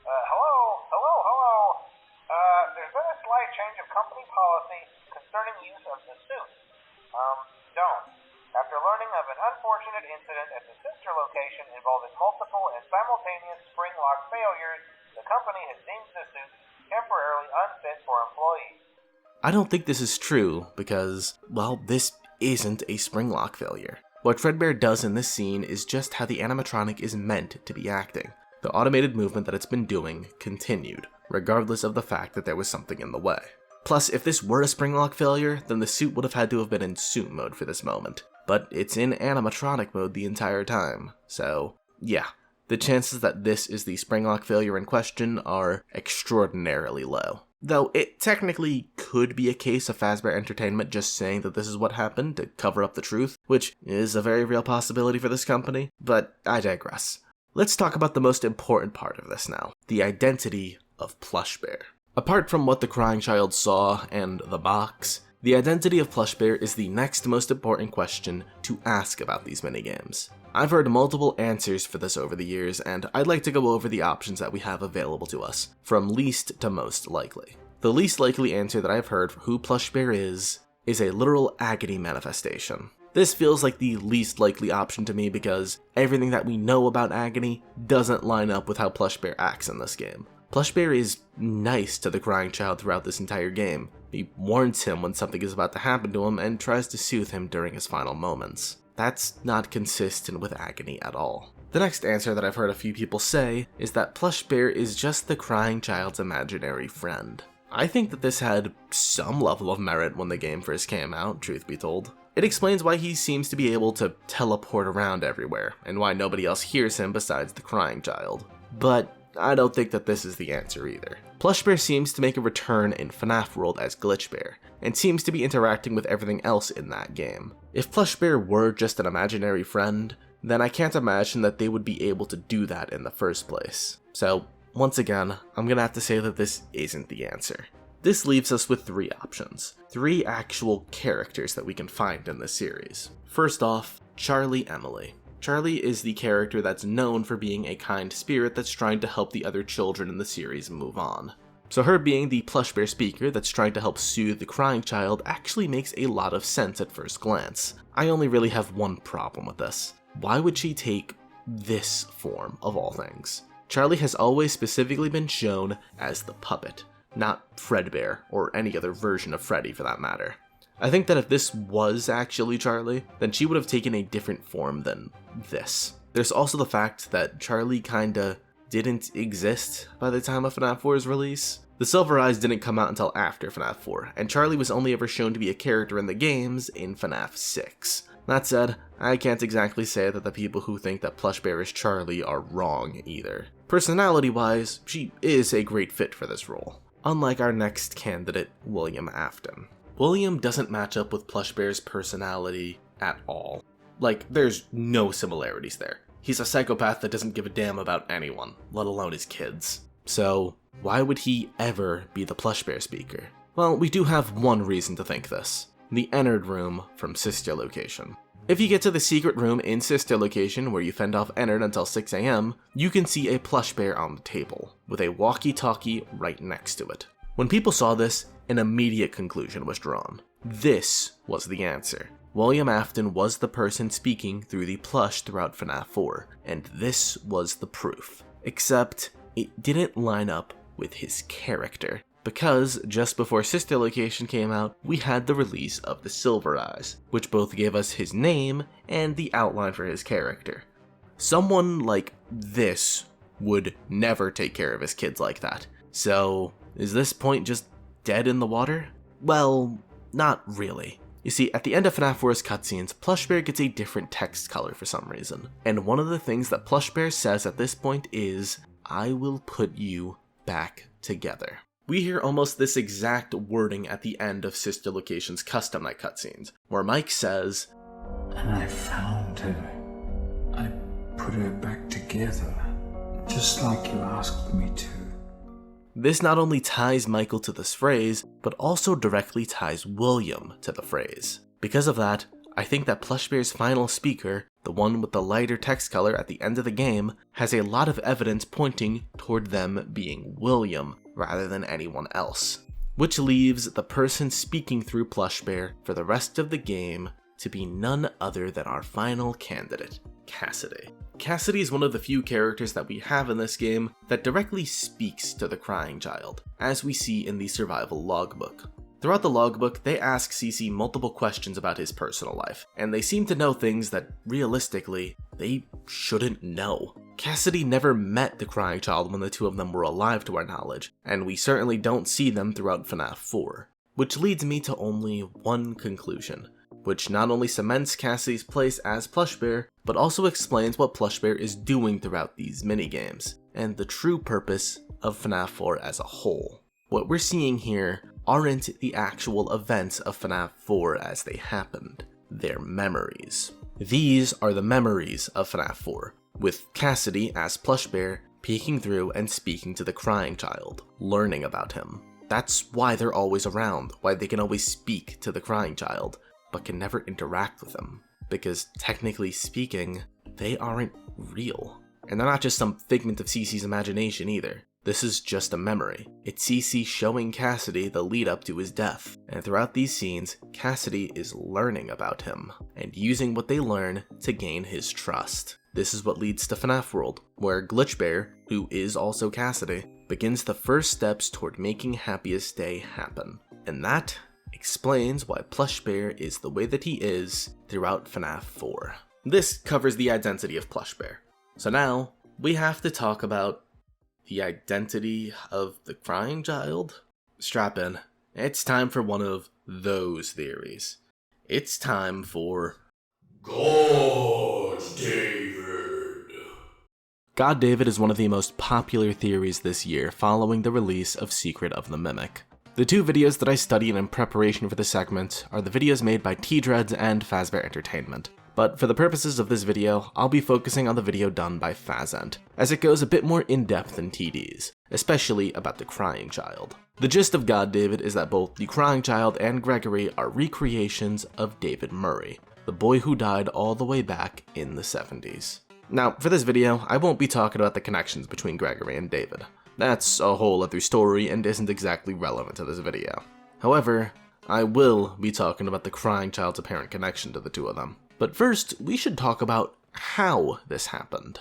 Hello. There's been a slight change of company policy concerning use of the suit. Don't. After learning of an unfortunate incident at the sister location involving multiple and simultaneous spring lock failures, the company has deemed the suit temporarily unfit for employees. I don't think this is true because, well, this isn't a spring lock failure. What Fredbear does in this scene is just how the animatronic is meant to be acting. The automated movement that it's been doing continued, regardless of the fact that there was something in the way. Plus, if this were a spring lock failure, then the suit would have had to have been in suit mode for this moment. But it's in animatronic mode the entire time, so yeah. The chances that this is the spring lock failure in question are extraordinarily low. Though it technically could be a case of Fazbear Entertainment just saying that this is what happened to cover up the truth, which is a very real possibility for this company, but I digress. Let's talk about the most important part of this now, the identity of Plush Bear. Apart from what the crying child saw and the box, the identity of Plush Bear is the next most important question to ask about these minigames. I've heard multiple answers for this over the years, and I'd like to go over the options that we have available to us, from least to most likely. The least likely answer that I've heard for who Plush Bear is a literal agony manifestation. This feels like the least likely option to me because everything that we know about agony doesn't line up with how Plush Bear acts in this game. Plush Bear is nice to the crying child throughout this entire game. He warns him when something is about to happen to him and tries to soothe him during his final moments. That's not consistent with agony at all. The next answer that I've heard a few people say is that Plush Bear is just the crying child's imaginary friend. I think that this had some level of merit when the game first came out, truth be told. It explains why he seems to be able to teleport around everywhere, and why nobody else hears him besides the crying child. But I don't think that this is the answer either. Plush Bear seems to make a return in FNAF World as Glitch Bear, and seems to be interacting with everything else in that game. If Plush Bear were just an imaginary friend, then I can't imagine that they would be able to do that in the first place. So, once again, I'm gonna have to say that this isn't the answer. This leaves us with 3 options. 3 actual characters that we can find in this series. First off, Charlie Emily. Charlie is the character that's known for being a kind spirit that's trying to help the other children in the series move on. So her being the Plush Bear speaker that's trying to help soothe the crying child actually makes a lot of sense at first glance. I only really have one problem with this. Why would she take this form of all things? Charlie has always specifically been shown as the puppet, not Fredbear or any other version of Freddy for that matter. I think that if this was actually Charlie, then she would have taken a different form than this. There's also the fact that Charlie kinda didn't exist by the time of FNAF 4's release. The Silver Eyes didn't come out until after FNAF 4, and Charlie was only ever shown to be a character in the games in FNAF 6. That said, I can't exactly say that the people who think that Plush Bear is Charlie are wrong either. Personality-wise, she is a great fit for this role, unlike our next candidate, William Afton. William doesn't match up with Plush Bear's personality at all. Like, there's no similarities there. He's a psychopath that doesn't give a damn about anyone, let alone his kids. So, why would he ever be the Plush Bear speaker? Well, we do have one reason to think this. The ennard room from Sister Location. If you get to the secret room in Sister Location where you fend off ennard until 6 AM, you can see a Plush Bear on the table, with a walkie-talkie right next to it. When people saw this, an immediate conclusion was drawn. This was the answer. William Afton was the person speaking through the plush throughout FNAF 4, and this was the proof. Except, it didn't line up with his character, because just before Sister Location came out, we had the release of the Silver Eyes, which both gave us his name and the outline for his character. Someone like this would never take care of his kids like that. So, is this point just dead in the water? Well, not really. You see, at the end of FNAF 4's cutscenes, Plush Bear gets a different text color for some reason. And one of the things that Plush Bear says at this point is, "I will put you back together." We hear almost this exact wording at the end of Sister Location's Custom Night cutscenes, where Mike says, "And I found her. I put her back together, just like you asked me to." This not only ties Michael to this phrase, but also directly ties William to the phrase. Because of that, I think that Plush Bear's final speaker, the one with the lighter text color at the end of the game, has a lot of evidence pointing toward them being William rather than anyone else. Which leaves the person speaking through Plush Bear for the rest of the game to be none other than our final candidate, Cassidy. Cassidy is one of the few characters that we have in this game that directly speaks to the crying child, as we see in the survival logbook. Throughout the logbook, they ask CC multiple questions about his personal life, and they seem to know things that, realistically, they shouldn't know. Cassidy never met the crying child when the two of them were alive to our knowledge, and we certainly don't see them throughout FNAF 4. Which leads me to only one conclusion, which not only cements Cassidy's place as Plush Bear, but also explains what Plush Bear is doing throughout these minigames, and the true purpose of FNAF 4 as a whole. What we're seeing here aren't the actual events of FNAF 4 as they happened, they're memories. These are the memories of FNAF 4, with Cassidy as Plush Bear peeking through and speaking to the crying child, learning about him. That's why they're always around, why they can always speak to the crying child, but can never interact with him. Because technically speaking, they aren't real. And they're not just some figment of Cece's imagination either. This is just a memory. It's Cece showing Cassidy the lead up to his death. And throughout these scenes, Cassidy is learning about him, and using what they learn to gain his trust. This is what leads to FNAF World, where Glitch Bear, who is also Cassidy, begins the first steps toward making Happiest Day happen. And that explains why Plush Bear is the way that he is throughout FNAF 4. This covers the identity of Plush Bear. So now, we have to talk about the identity of the crying child? Strap in. It's time for one of those theories. It's time for GodDavid. GodDavid is one of the most popular theories this year following the release of Secret of the Mimic. The two videos that I studied in preparation for this segment are the videos made by T-Dreads and Fazbear Entertainment. But for the purposes of this video, I'll be focusing on the video done by Fazent, as it goes a bit more in-depth than TD's, especially about the crying child. The gist of GodDavid is that both the crying child and Gregory are recreations of David Murray, the boy who died all the way back in the 70s. Now, for this video, I won't be talking about the connections between Gregory and David. That's a whole other story and isn't exactly relevant to this video. However, I will be talking about the crying child's apparent connection to the two of them. But first, we should talk about how this happened.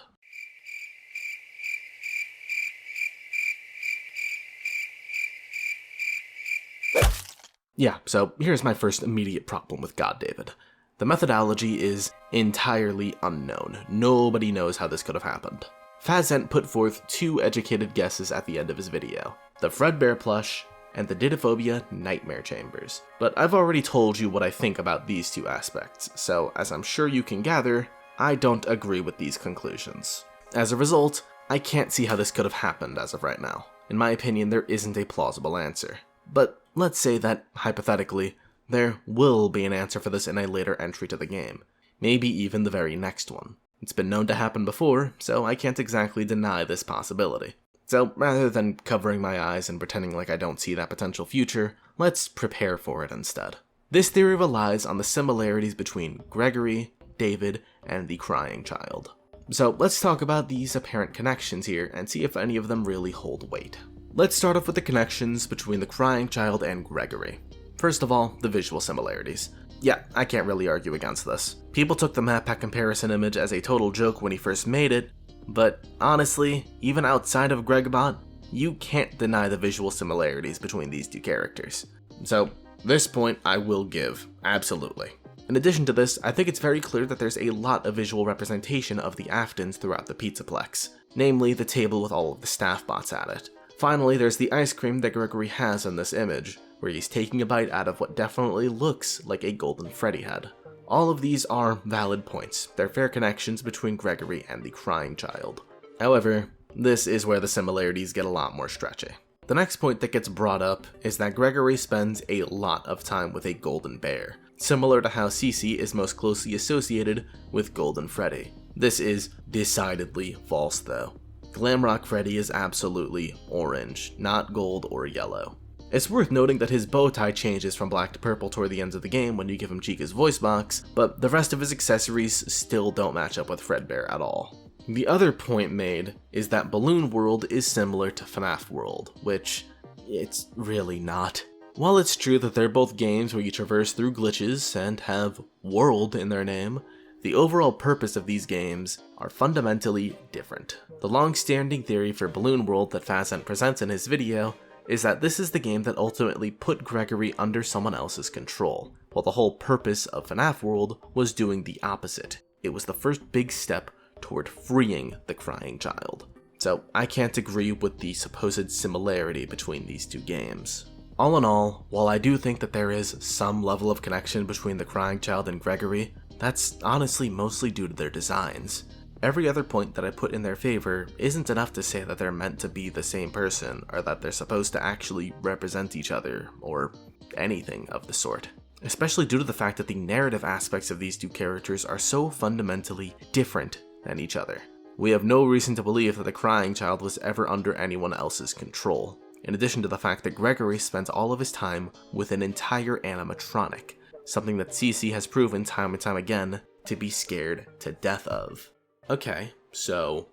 Yeah, so here's my first immediate problem with GodDavid. The methodology is entirely unknown. Nobody knows how this could have happened. Fazent put forth two educated guesses at the end of his video: the Fredbear plush and the Didophobia Nightmare Chambers. But I've already told you what I think about these two aspects, so as I'm sure you can gather, I don't agree with these conclusions. As a result, I can't see how this could have happened as of right now. In my opinion, there isn't a plausible answer. But let's say that, hypothetically, there will be an answer for this in a later entry to the game. Maybe even the very next one. It's been known to happen before, so I can't exactly deny this possibility. So rather than covering my eyes and pretending like I don't see that potential future, let's prepare for it instead. This theory relies on the similarities between Gregory, David, and the crying child. So let's talk about these apparent connections here and see if any of them really hold weight. Let's start off with the connections between the crying child and Gregory. First of all, the visual similarities. Yeah, I can't really argue against this. People took the map pack comparison image as a total joke when he first made it, but honestly, even outside of Gregbot, you can't deny the visual similarities between these two characters. So, this point I will give, absolutely. In addition to this, I think it's very clear that there's a lot of visual representation of the aftons throughout the Pizzaplex, namely the table with all of the staff bots at it. Finally, there's the ice cream that Gregory has in this image, where he's taking a bite out of what definitely looks like a golden Freddy head. All of these are valid points. They're fair connections between Gregory and the crying child. However, this is where the similarities get a lot more stretchy. The next point that gets brought up is that Gregory spends a lot of time with a golden bear, similar to how Cece is most closely associated with Golden Freddy. This is decidedly false though. Glamrock Freddy is absolutely orange, not gold or yellow. It's worth noting that his bow tie changes from black to purple toward the ends of the game when you give him Chica's voice box, but the rest of his accessories still don't match up with Fredbear at all. The other point made is that Balloon World is similar to FNAF World, which it's really not. While it's true that they're both games where you traverse through glitches and have world in their name, the overall purpose of these games are fundamentally different. The long-standing theory for Balloon World that Fazent presents in his video is that this is the game that ultimately put Gregory under someone else's control, while the whole purpose of FNAF World was doing the opposite. It was the first big step toward freeing the crying child. So I can't agree with the supposed similarity between these two games. All in all, while I do think that there is some level of connection between the crying child and Gregory, that's honestly mostly due to their designs. Every other point that I put in their favor isn't enough to say that they're meant to be the same person, or that they're supposed to actually represent each other, or anything of the sort. Especially due to the fact that the narrative aspects of these two characters are so fundamentally different than each other. we have no reason to believe that the crying child was ever under anyone else's control, in addition to the fact that Gregory spent all of his time with an entire animatronic, something that CC has proven time and time again to be scared to death of. Okay, so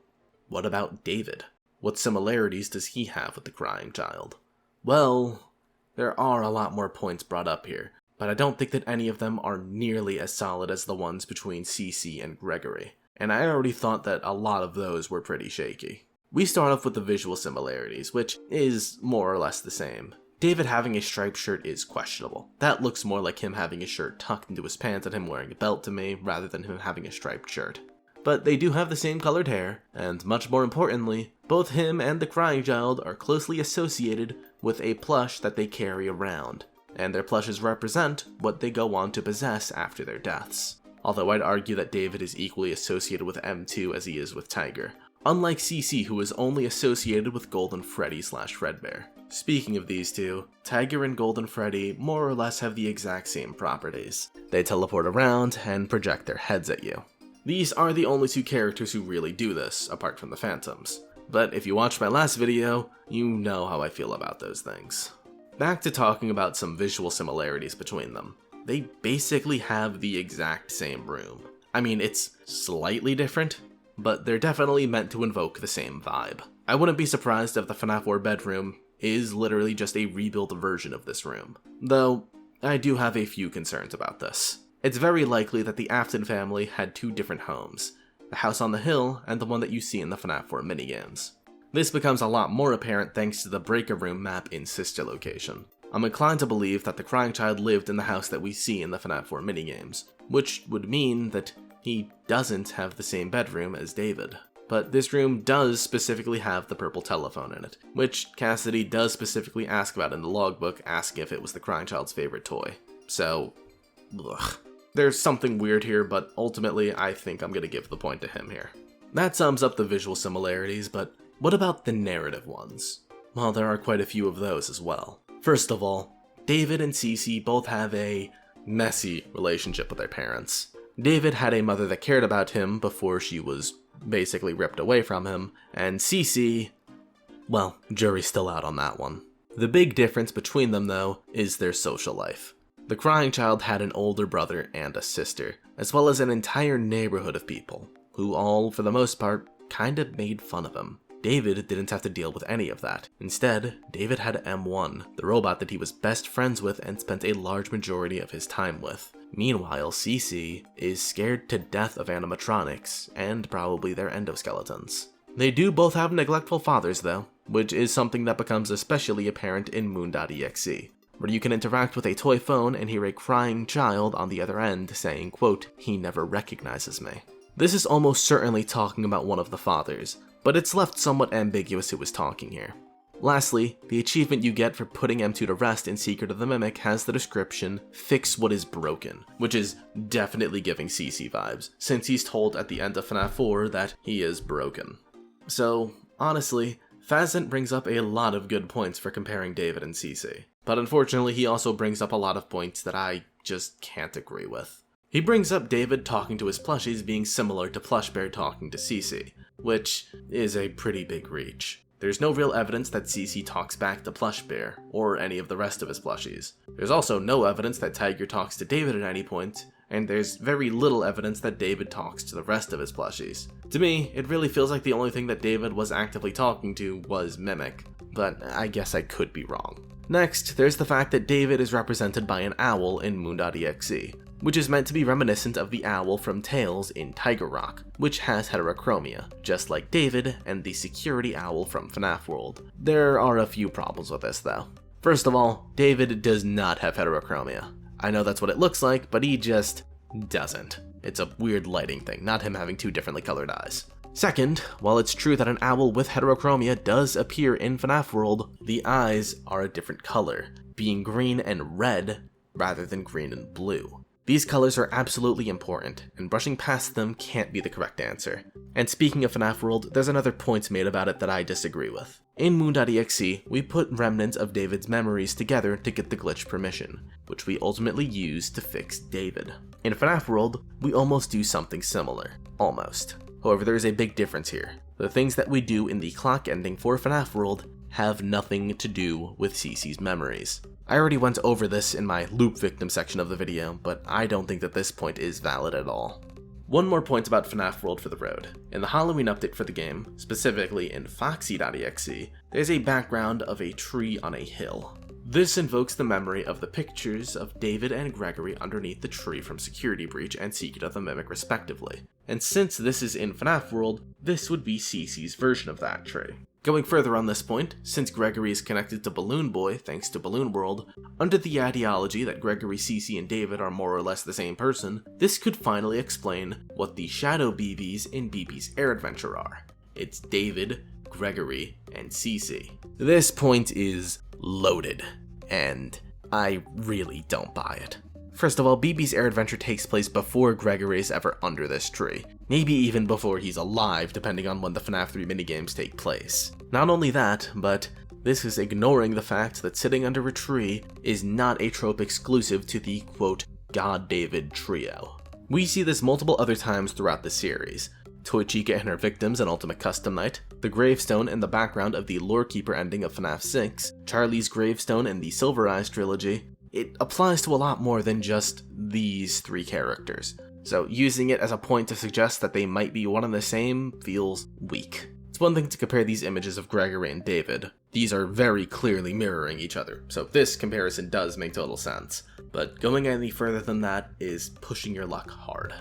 what about David? What similarities does he have with the crying child? Well, there are a lot more points brought up here, but I don't think that any of them are nearly as solid as the ones between CC and Gregory, and I already thought that a lot of those were pretty shaky. We start off with the visual similarities, which is more or less the same. David having a striped shirt is questionable. That looks more like him having his shirt tucked into his pants and him wearing a belt to me, rather than him having a striped shirt. But they do have the same colored hair, and much more importantly, both him and the crying child are closely associated with a plush that they carry around, and their plushes represent what they go on to possess after their deaths. Although I'd argue that David is equally associated with M2 as he is with Tiger, unlike CC, who is only associated with Golden Freddy / Fredbear. Speaking of these two, Tiger and Golden Freddy more or less have the exact same properties. They teleport around and project their heads at you. These are the only two characters who really do this, apart from the Phantoms. But if you watched my last video, you know how I feel about those things. Back to talking about some visual similarities between them. They basically have the exact same room. I mean, it's slightly different, but they're definitely meant to invoke the same vibe. I wouldn't be surprised if the FNAF4 bedroom is literally just a rebuilt version of this room, though I do have a few concerns about this. It's very likely that the Afton family had two different homes, the house on the hill and the one that you see in the FNAF4 minigames. This becomes a lot more apparent thanks to the breaker room map in sister location. I'm inclined to believe that the crying child lived in the house that we see in the FNAF4 minigames, which would mean that he doesn't have the same bedroom as David. But this room does specifically have the purple telephone in it, which Cassidy does specifically ask about in the logbook, asking if it was the crying child's favorite toy. So, ugh. There's something weird here, but ultimately I think I'm gonna give the point to him here. That sums up the visual similarities, but what about the narrative ones? Well, there are quite a few of those as well. First of all, David and Cece both have a messy relationship with their parents. David had a mother that cared about him before she was basically ripped away from him, and Cece, well, jury's still out on that one. The big difference between them, though, is their social life. The crying child had an older brother and a sister, as well as an entire neighborhood of people, who all, for the most part, kinda made fun of him. David didn't have to deal with any of that. Instead, David had M1, the robot that he was best friends with and spent a large majority of his time with. Meanwhile, Cece is scared to death of animatronics, and probably their endoskeletons. They do both have neglectful fathers though, which is something that becomes especially apparent in Moon.exe, where you can interact with a toy phone and hear a crying child on the other end saying, quote, "He never recognizes me." This is almost certainly talking about one of the fathers, but it's left somewhat ambiguous who is talking here. Lastly, the achievement you get for putting M2 to rest in Secret of the Mimic has the description, "Fix what is broken," which is definitely giving CC vibes, since he's told at the end of FNAF 4 that he is broken. So, honestly, Fazent brings up a lot of good points for comparing David and CC, but unfortunately he also brings up a lot of points that I just can't agree with. He brings up David talking to his plushies being similar to Plush Bear talking to CC, which is a pretty big reach. There's no real evidence that CC talks back to Plush Bear, or any of the rest of his plushies. There's also no evidence that Tiger talks to David at any point, and there's very little evidence that David talks to the rest of his plushies. To me, it really feels like the only thing that David was actively talking to was Mimic, but I guess I could be wrong. Next, there's the fact that David is represented by an owl in Moon.exe, which is meant to be reminiscent of the owl from Tales in Tiger Rock, which has heterochromia, just like David and the security owl from FNAF World. There are a few problems with this though. First of all, David does not have heterochromia. I know that's what it looks like, but he just doesn't. It's a weird lighting thing, not him having two differently colored eyes. Second, while it's true that an owl with heterochromia does appear in FNAF World, the eyes are a different color, being green and red rather than green and blue. These colors are absolutely important, and brushing past them can't be the correct answer. And speaking of FNAF World, there's another point made about it that I disagree with. In Moon.exe, we put remnants of David's memories together to get the glitch permission, which we ultimately use to fix David. In FNAF World, we almost do something similar. Almost. However, there is a big difference here. The things that we do in the clock ending for FNAF World have nothing to do with Cece's memories. I already went over this in my LoopVictim section of the video, but I don't think that this point is valid at all. One more point about FNAF World for the road. In the Halloween update for the game, specifically in foxy.exe, there's a background of a tree on a hill. This invokes the memory of the pictures of David and Gregory underneath the tree from Security Breach and Secret of the Mimic respectively. And since this is in FNAF World, this would be Cece's version of that tree. Going further on this point, since Gregory is connected to Balloon Boy thanks to Balloon World, under the ideology that Gregory, Cece, and David are more or less the same person, this could finally explain what the Shadow BBs in BB's Air Adventure are. It's David, Gregory, and Cece. This point is loaded, and I really don't buy it. First of all, BB's Air Adventure takes place before Gregory is ever under this tree. Maybe even before he's alive, depending on when the FNAF 3 minigames take place. Not only that, but this is ignoring the fact that sitting under a tree is not a trope exclusive to the, quote, GodDavid trio. We see this multiple other times throughout the series. Toy Chica and her victims in Ultimate Custom Night, the gravestone in the background of the Lorekeeper ending of FNAF 6, Charlie's gravestone in the Silver Eyes trilogy. It applies to a lot more than just these three characters, so using it as a point to suggest that they might be one and the same feels weak. It's one thing to compare these images of Gregory and David. These are very clearly mirroring each other, so this comparison does make total sense, but going any further than that is pushing your luck hard.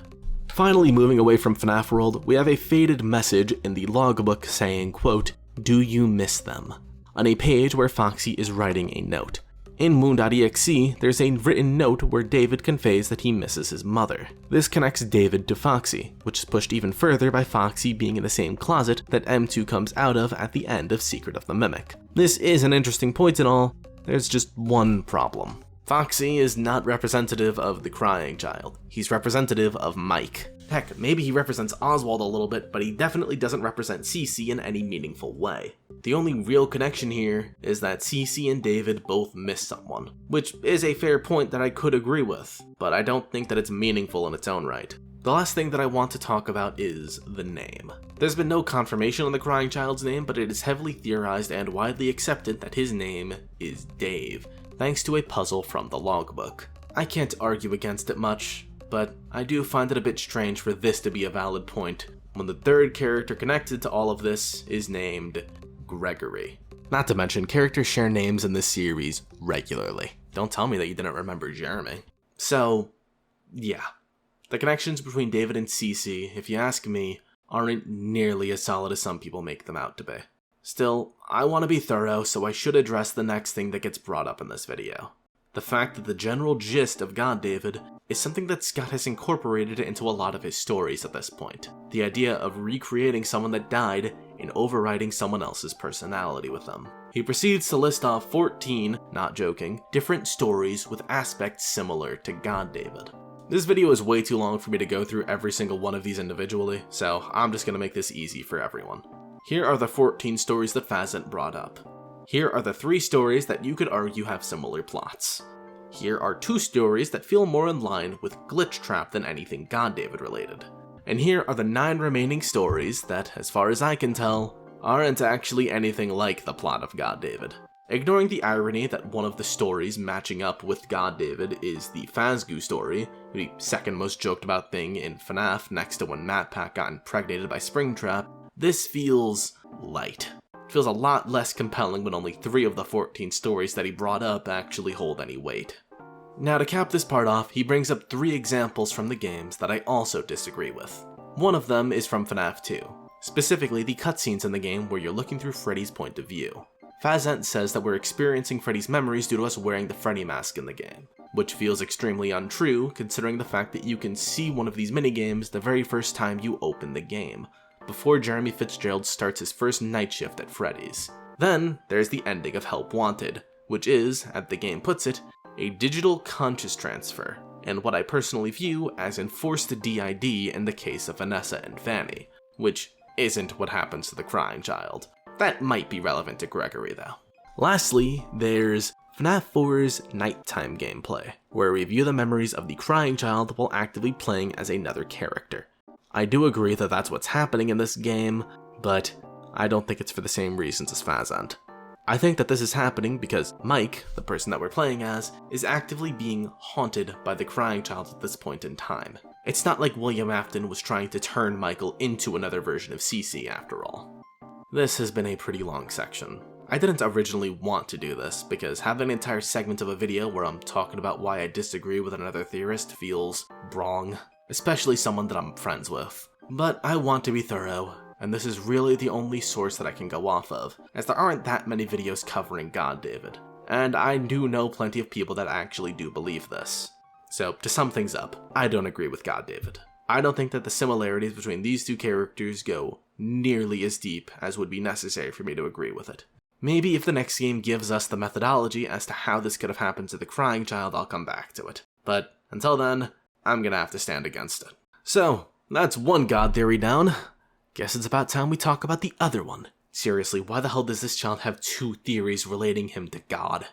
Finally, moving away from FNAF World, we have a faded message in the logbook saying, quote, "Do you miss them?" on a page where Foxy is writing a note. In Moon.exe, there's a written note where David conveys that he misses his mother. This connects David to Foxy, which is pushed even further by Foxy being in the same closet that M2 comes out of at the end of Secret of the Mimic. This is an interesting point and all, there's just one problem. Foxy is not representative of the crying child, he's representative of Mike. Heck, maybe he represents Oswald a little bit, but he definitely doesn't represent Cece in any meaningful way. The only real connection here is that Cece and David both miss someone, which is a fair point that I could agree with, but I don't think that it's meaningful in its own right. The last thing that I want to talk about is the name. There's been no confirmation on the crying child's name, but it is heavily theorized and widely accepted that his name is Dave, thanks to a puzzle from the logbook. I can't argue against it much, but I do find it a bit strange for this to be a valid point when the third character connected to all of this is named Gregory. Not to mention, characters share names in this series regularly. Don't tell me that you didn't remember Jeremy. So, yeah. The connections between David and Cece, if you ask me, aren't nearly as solid as some people make them out to be. Still, I want to be thorough, so I should address the next thing that gets brought up in this video. The fact that the general gist of GodDavid is something that Scott has incorporated into a lot of his stories at this point. The idea of recreating someone that died and overriding someone else's personality with them. He proceeds to list off 14, not joking, different stories with aspects similar to GodDavid. This video is way too long for me to go through every single one of these individually, so I'm just going to make this easy for everyone. Here are the 14 stories that Fazent brought up. Here are the 3 stories that you could argue have similar plots. Here are 2 stories that feel more in line with Glitch Trap than anything GodDavid related. And here are the 9 remaining stories that, as far as I can tell, aren't actually anything like the plot of GodDavid. Ignoring the irony that one of the stories matching up with GodDavid is the Fazgoo story, the second most joked about thing in FNAF next to when MatPat got impregnated by Springtrap, this feels light. It feels a lot less compelling when only 3 of the 14 stories that he brought up actually hold any weight. Now to cap this part off, he brings up 3 examples from the games that I also disagree with. One of them is from FNAF 2, specifically the cutscenes in the game where you're looking through Freddy's point of view. Fazent says that we're experiencing Freddy's memories due to us wearing the Freddy mask in the game, which feels extremely untrue considering the fact that you can see one of these minigames the very first time you open the game, before Jeremy Fitzgerald starts his first night shift at Freddy's. Then there's the ending of Help Wanted, which is, as the game puts it, a digital conscious transfer, and what I personally view as enforced DID in the case of Vanessa and Fanny, which isn't what happens to the crying child. That might be relevant to Gregory though. Lastly, there's FNAF4's nighttime gameplay, where we view the memories of the crying child while actively playing as another character. I do agree that that's what's happening in this game, but I don't think it's for the same reasons as Phazant. I think that this is happening because Mike, the person that we're playing as, is actively being haunted by the crying child at this point in time. It's not like William Afton was trying to turn Michael into another version of Cece after all. This has been a pretty long section. I didn't originally want to do this, because having an entire segment of a video where I'm talking about why I disagree with another theorist feels wrong, especially someone that I'm friends with. But I want to be thorough, and this is really the only source that I can go off of, as there aren't that many videos covering GodDavid. And I do know plenty of people that actually do believe this. So, to sum things up, I don't agree with GodDavid. I don't think that the similarities between these two characters go nearly as deep as would be necessary for me to agree with it. Maybe if the next game gives us the methodology as to how this could have happened to the crying child, I'll come back to it. But until then, I'm gonna have to stand against it. So, that's one God theory down. Guess it's about time we talk about the other one. Seriously, why the hell does this child have two theories relating him to God?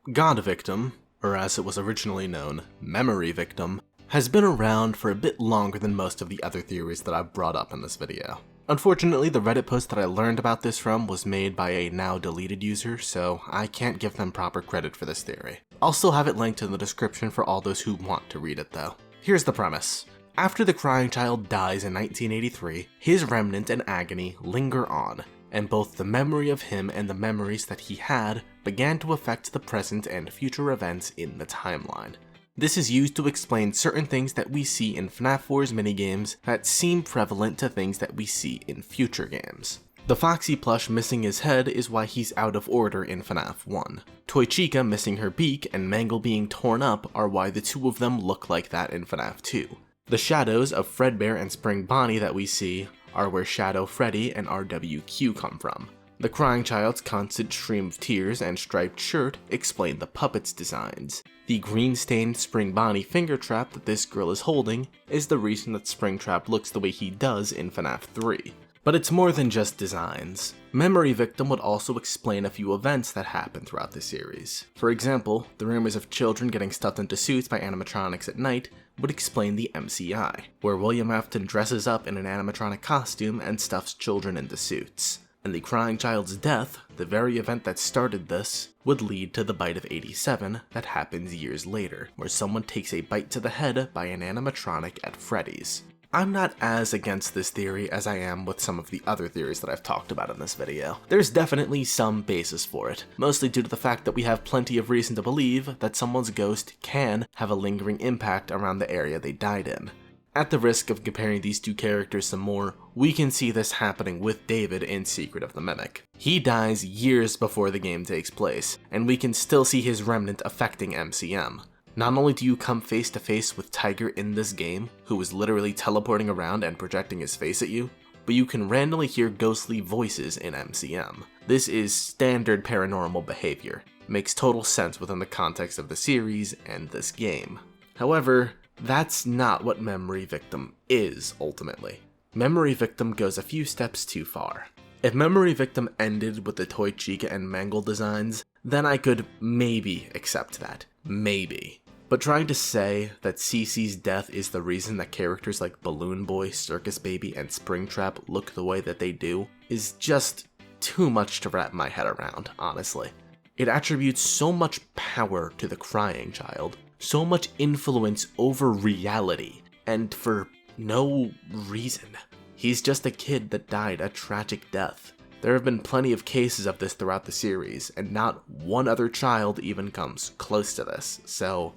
GodVictim, or as it was originally known, MemoryVictim, has been around for a bit longer than most of the other theories that I've brought up in this video. Unfortunately, the Reddit post that I learned about this from was made by a now deleted user, so I can't give them proper credit for this theory. I'll still have it linked in the description for all those who want to read it though. Here's the premise. After the crying child dies in 1983, his remnant and agony linger on, and both the memory of him and the memories that he had began to affect the present and future events in the timeline. This is used to explain certain things that we see in FNAF4's minigames that seem prevalent to things that we see in future games. The Foxy plush missing his head is why he's out of order in FNAF 1. Toy Chica missing her beak and Mangle being torn up are why the two of them look like that in FNAF 2. The shadows of Fredbear and Spring Bonnie that we see are where Shadow Freddy and RWQ come from. The crying child's constant stream of tears and striped shirt explain the puppet's designs. The green-stained Spring Bonnie finger trap that this girl is holding is the reason that Springtrap looks the way he does in FNAF 3. But it's more than just designs. MemoryVictim would also explain a few events that happen throughout the series. For example, the rumors of children getting stuffed into suits by animatronics at night would explain the MCI, where William Afton dresses up in an animatronic costume and stuffs children into suits. And the crying child's death, the very event that started this, would lead to the bite of 87 that happens years later, where someone takes a bite to the head by an animatronic at Freddy's. I'm not as against this theory as I am with some of the other theories that I've talked about in this video. There's definitely some basis for it, mostly due to the fact that we have plenty of reason to believe that someone's ghost can have a lingering impact around the area they died in. At the risk of comparing these two characters some more, we can see this happening with David in Secret of the Mimic. He dies years before the game takes place, and we can still see his remnant affecting MCM. Not only do you come face to face with Tiger in this game, who is literally teleporting around and projecting his face at you, but you can randomly hear ghostly voices in MCM. This is standard paranormal behavior. Makes total sense within the context of the series and this game. However, that's not what MemoryVictim is, ultimately. MemoryVictim goes a few steps too far. If MemoryVictim ended with the Toy Chica and Mangle designs, then I could maybe accept that. Maybe. But trying to say that Cece's death is the reason that characters like Balloon Boy, Circus Baby, and Springtrap look the way that they do is just too much to wrap my head around, honestly. It attributes so much power to the crying child, so much influence over reality, and for no reason. He's just a kid that died a tragic death. There have been plenty of cases of this throughout the series, and not one other child even comes close to this, so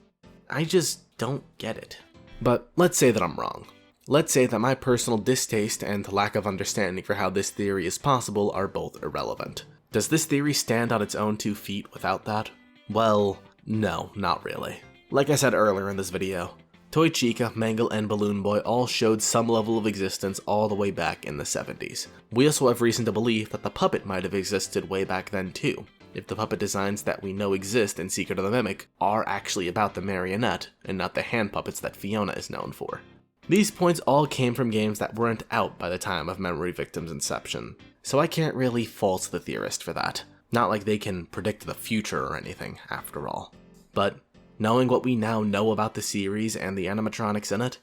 I just don't get it. But let's say that I'm wrong. Let's say that my personal distaste and lack of understanding for how this theory is possible are both irrelevant. Does this theory stand on its own 2 feet without that? Well, no, not really. Like I said earlier in this video, Toy Chica, Mangle, and Balloon Boy all showed some level of existence all the way back in the 70s. We also have reason to believe that the puppet might have existed way back then too, if the puppet designs that we know exist in Secret of the Mimic are actually about the marionette and not the hand puppets that Fiona is known for. These points all came from games that weren't out by the time of MemoryVictim's inception, so I can't really fault the theorist for that. Not like they can predict the future or anything, after all. But knowing what we now know about the series and the animatronics in it,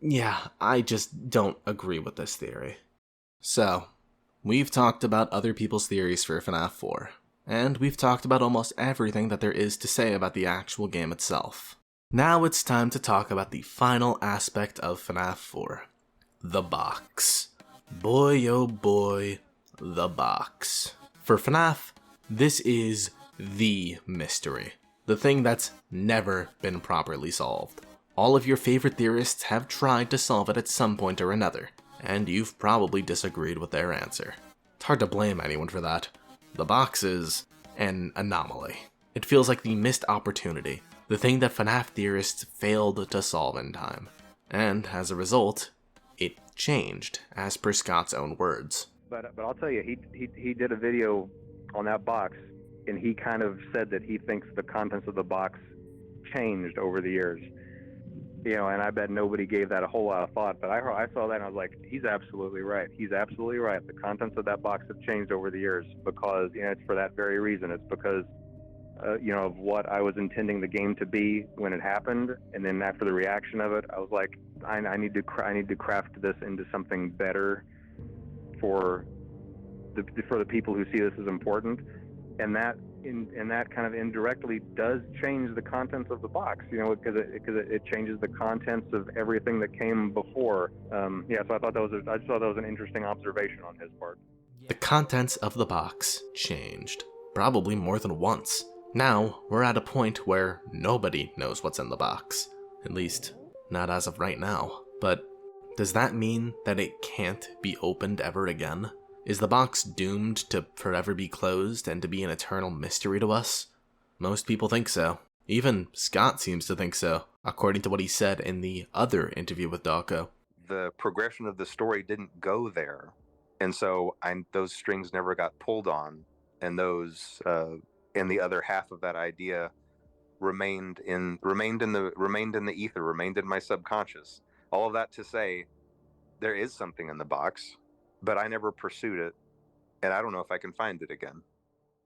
Yeah, I just don't agree with this theory. So, we've talked about other people's theories for FNAF 4, and we've talked about almost everything that there is to say about the actual game itself. Now it's time to talk about the final aspect of FNAF 4, the box. Boy oh boy, the box. For FNAF, this is the mystery, the thing that's never been properly solved. All of your favorite theorists have tried to solve it at some point or another, and you've probably disagreed with their answer. It's hard to blame anyone for that. The box is an anomaly. It feels like the missed opportunity, the thing that FNAF theorists failed to solve in time. And as a result, it changed, as per Scott's own words. But I'll tell you, he did a video on that box, and he kind of said that he thinks the contents of the box changed over the years. You know, and I bet nobody gave that a whole lot of thought, but I saw that and I was like, he's absolutely right. He's absolutely right. The contents of that box have changed over the years because, you know, it's for that very reason. It's because, you know, of what I was intending the game to be when it happened, and then after the reaction of it, I was like, I need to craft this into something better for the people who see this as important, and that kind of indirectly does change the contents of the box, you know, because it changes the contents of everything that came before. Yeah, so I just thought that was an interesting observation on his part. The contents of the box changed, probably more than once. Now, we're at a point where nobody knows what's in the box. At least, not as of right now. But does that mean that it can't be opened ever again? Is the box doomed to forever be closed and to be an eternal mystery to us? Most people think so. Even Scott seems to think so, according to what he said in the other interview with Dawko. The progression of the story didn't go there, and so those strings never got pulled on, and those and the other half of that idea remained in the ether, remained in my subconscious. All of that to say, there is something in the box, but I never pursued it, and I don't know if I can find it again.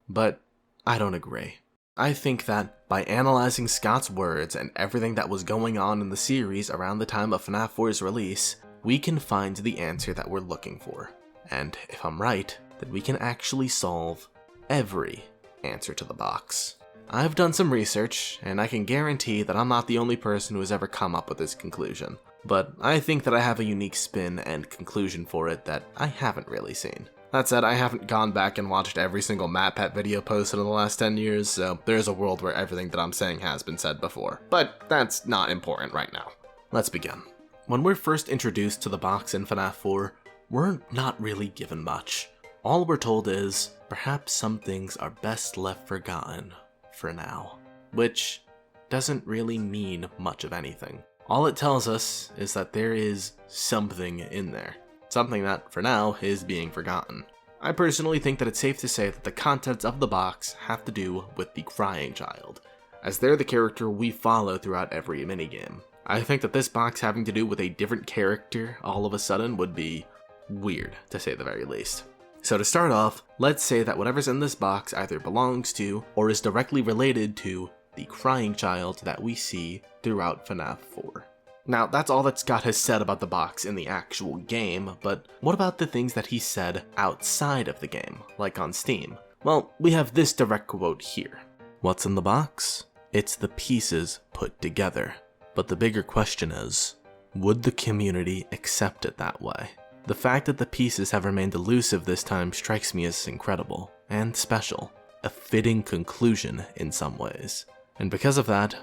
But I don't agree. I think that by analyzing Scott's words and everything that was going on in the series around the time of FNAF 4's release, we can find the answer that we're looking for. And if I'm right, then we can actually solve every answer to the box. I've done some research, and I can guarantee that I'm not the only person who has ever come up with this conclusion. But I think that I have a unique spin and conclusion for it that I haven't really seen. That said, I haven't gone back and watched every single MatPat video posted in the last 10 years, so there's a world where everything that I'm saying has been said before. But that's not important right now. Let's begin. When we're first introduced to the box in FNAF 4, we're not really given much. All we're told is, perhaps some things are best left forgotten for now. Which doesn't really mean much of anything. All it tells us is that there is something in there. Something that, for now, is being forgotten. I personally think that it's safe to say that the contents of the box have to do with the crying child, as they're the character we follow throughout every minigame. I think that this box having to do with a different character all of a sudden would be weird, to say the very least. So to start off, let's say that whatever's in this box either belongs to, or is directly related to, the crying child that we see throughout FNAF 4. Now, that's all that Scott has said about the box in the actual game, but what about the things that he said outside of the game, like on Steam? Well, we have this direct quote here. What's in the box? It's the pieces put together. But the bigger question is, would the community accept it that way? The fact that the pieces have remained elusive this time strikes me as incredible and special, a fitting conclusion in some ways. And because of that,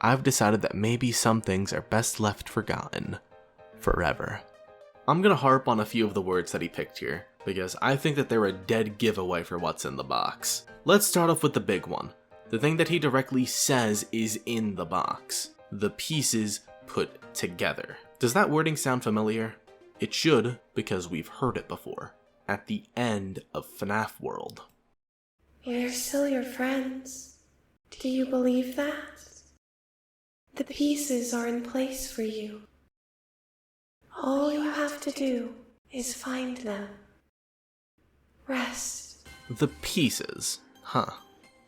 I've decided that maybe some things are best left forgotten forever. I'm gonna harp on a few of the words that he picked here, because I think that they're a dead giveaway for what's in the box. Let's start off with the big one. The thing that he directly says is in the box. The pieces put together. Does that wording sound familiar? It should, because we've heard it before. At the end of FNAF World. We're still your friends. Do you believe that? The pieces are in place for you. All you have to do is find them. Rest. The pieces, huh?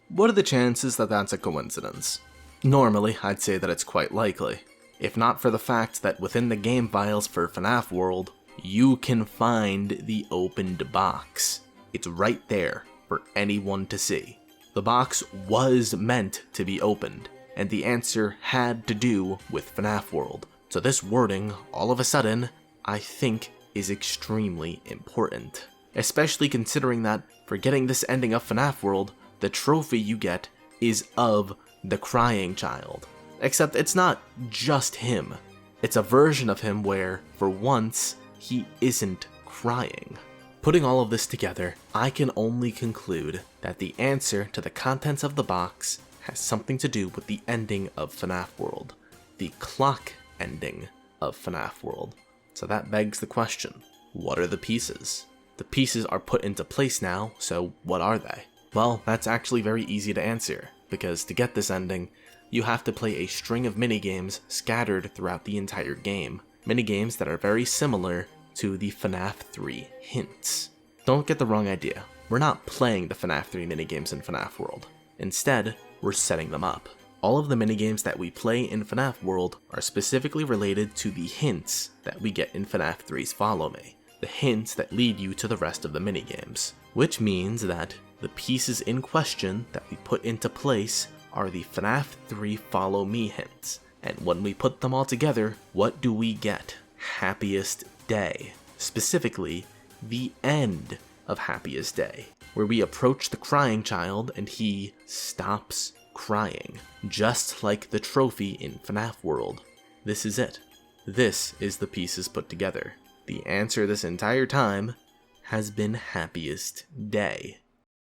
What are the chances that that's a coincidence? Normally, I'd say that it's quite likely. if not for the fact that within the game files for FNAF World, you can find the opened box. It's right there for anyone to see. The box was meant to be opened, and the answer had to do with FNAF World. So this wording, all of a sudden, I think is extremely important. Especially considering that, for getting this ending of FNAF World, the trophy you get is of the crying child. Except it's not just him. It's a version of him where, for once, he isn't crying. Putting all of this together, I can only conclude that the answer to the contents of the box has something to do with the ending of FNAF World. The clock ending of FNAF World. So that begs the question, what are the pieces? The pieces are put into place now, so what are they? Well, that's actually very easy to answer, because to get this ending, you have to play a string of minigames scattered throughout the entire game. Minigames that are very similar to the FNAF 3 hints. Don't get the wrong idea, we're not playing the FNAF 3 minigames in FNAF World. Instead, we're setting them up. All of the minigames that we play in FNAF World are specifically related to the hints that we get in FNAF 3's Follow Me, the hints that lead you to the rest of the minigames, which means that the pieces in question that we put into place are the FNAF 3 Follow Me hints, and when we put them all together, what do we get? Happiest Day. Specifically, the end of Happiest Day, where we approach the crying child and he stops crying, just like the trophy in FNAF World. This is it. This is the pieces put together. The answer this entire time has been Happiest Day.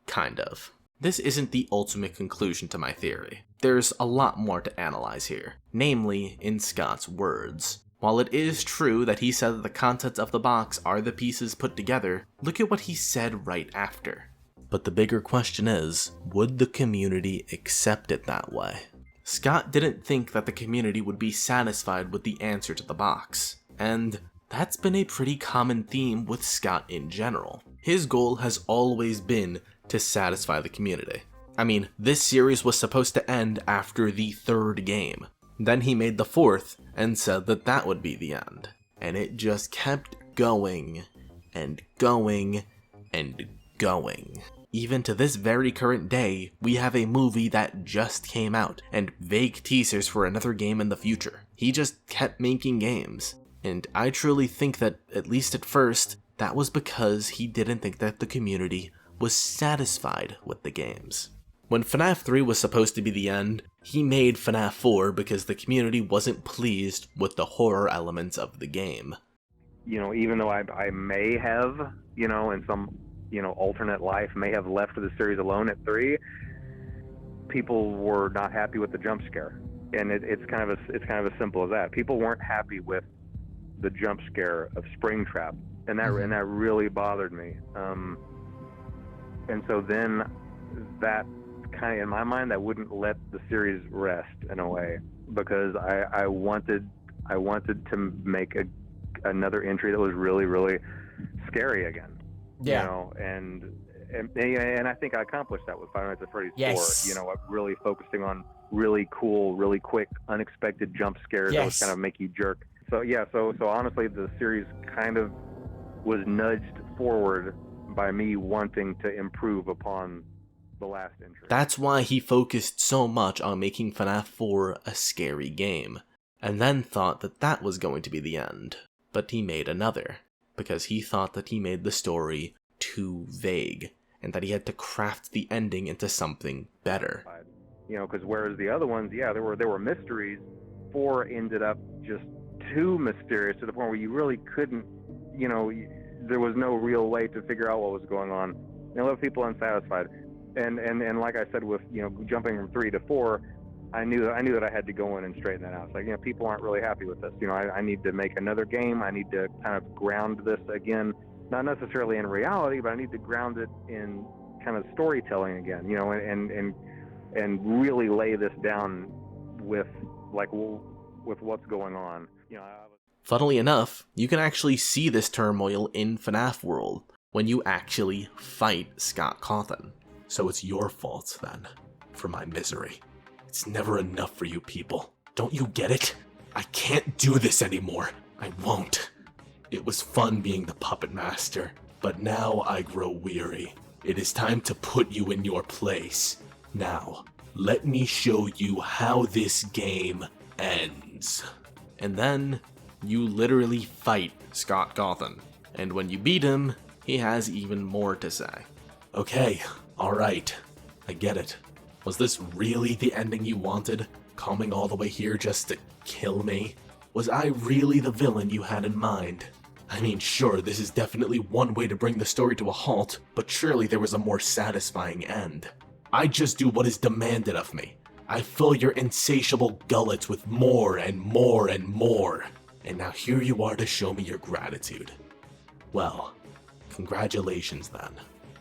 Kind of. This isn't the ultimate conclusion to my theory. There's a lot more to analyze here, namely in Scott's words. While it is true that he said that the contents of the box are the pieces put together, look at what he said right after. But the bigger question is, would the community accept it that way? Scott didn't think that the community would be satisfied with the answer to the box, and that's been a pretty common theme with Scott in general. His goal has always been to satisfy the community. I mean, this series was supposed to end after the 3rd game. Then he made the 4th and said that that would be the end. And it just kept going and going and going. Even to this very current day, we have a movie that just came out and vague teasers for another game in the future. He just kept making games. And I truly think that, at least at first, that was because he didn't think that the community was satisfied with the games. When FNAF 3 was supposed to be the end, he made FNAF 4 because the community wasn't pleased with the horror elements of the game. You know, even though I may have, you know, in some, you know, alternate life, may have left the series alone at 3, people were not happy with the jump scare. And it's kind of as simple as that. People weren't happy with the jump scare of Springtrap, and that really bothered me. And so then that kind of, in my mind, that wouldn't let the series rest in a way, because I wanted to make another entry that was really, really scary again. Yeah. You know, and I think I accomplished that with Five Nights at Freddy's 4. You know, really focusing on really cool, really quick, unexpected jump scares that would kind of make you jerk. So yeah, so honestly, the series kind of was nudged forward by me wanting to improve upon the last entry. That's why he focused so much on making FNAF 4 a scary game, and then thought that that was going to be the end. But he made another, because he thought that he made the story too vague, and that he had to craft the ending into something better. You know, because whereas the other ones, yeah, there were mysteries, 4 ended up just too mysterious to the point where you really couldn't, you know, there was no real way to figure out what was going on. And it left people unsatisfied. And like I said, with, you know, jumping from 3 to 4, I knew that I had to go in and straighten that out. It's like, you know, people aren't really happy with this. You know, I need to make another game. I need to kind of ground this again, not necessarily in reality, but I need to ground it in kind of storytelling again. You know, and really lay this down with what's going on. You know. Funnily enough, you can actually see this turmoil in FNAF World when you actually fight Scott Cawthon. So it's your fault, then, for my misery. It's never enough for you people. Don't you get it? I can't do this anymore. I won't. It was fun being the puppet master, but now I grow weary. It is time to put you in your place. Now, let me show you how this game ends. And then, you literally fight Scott Cawthon. And when you beat him, he has even more to say. Okay, alright. I get it. Was this really the ending you wanted? Coming all the way here just to kill me? Was I really the villain you had in mind? I mean, sure, this is definitely one way to bring the story to a halt, but surely there was a more satisfying end. I just do what is demanded of me. I fill your insatiable gullets with more and more and more. And now here you are to show me your gratitude. Well, congratulations then.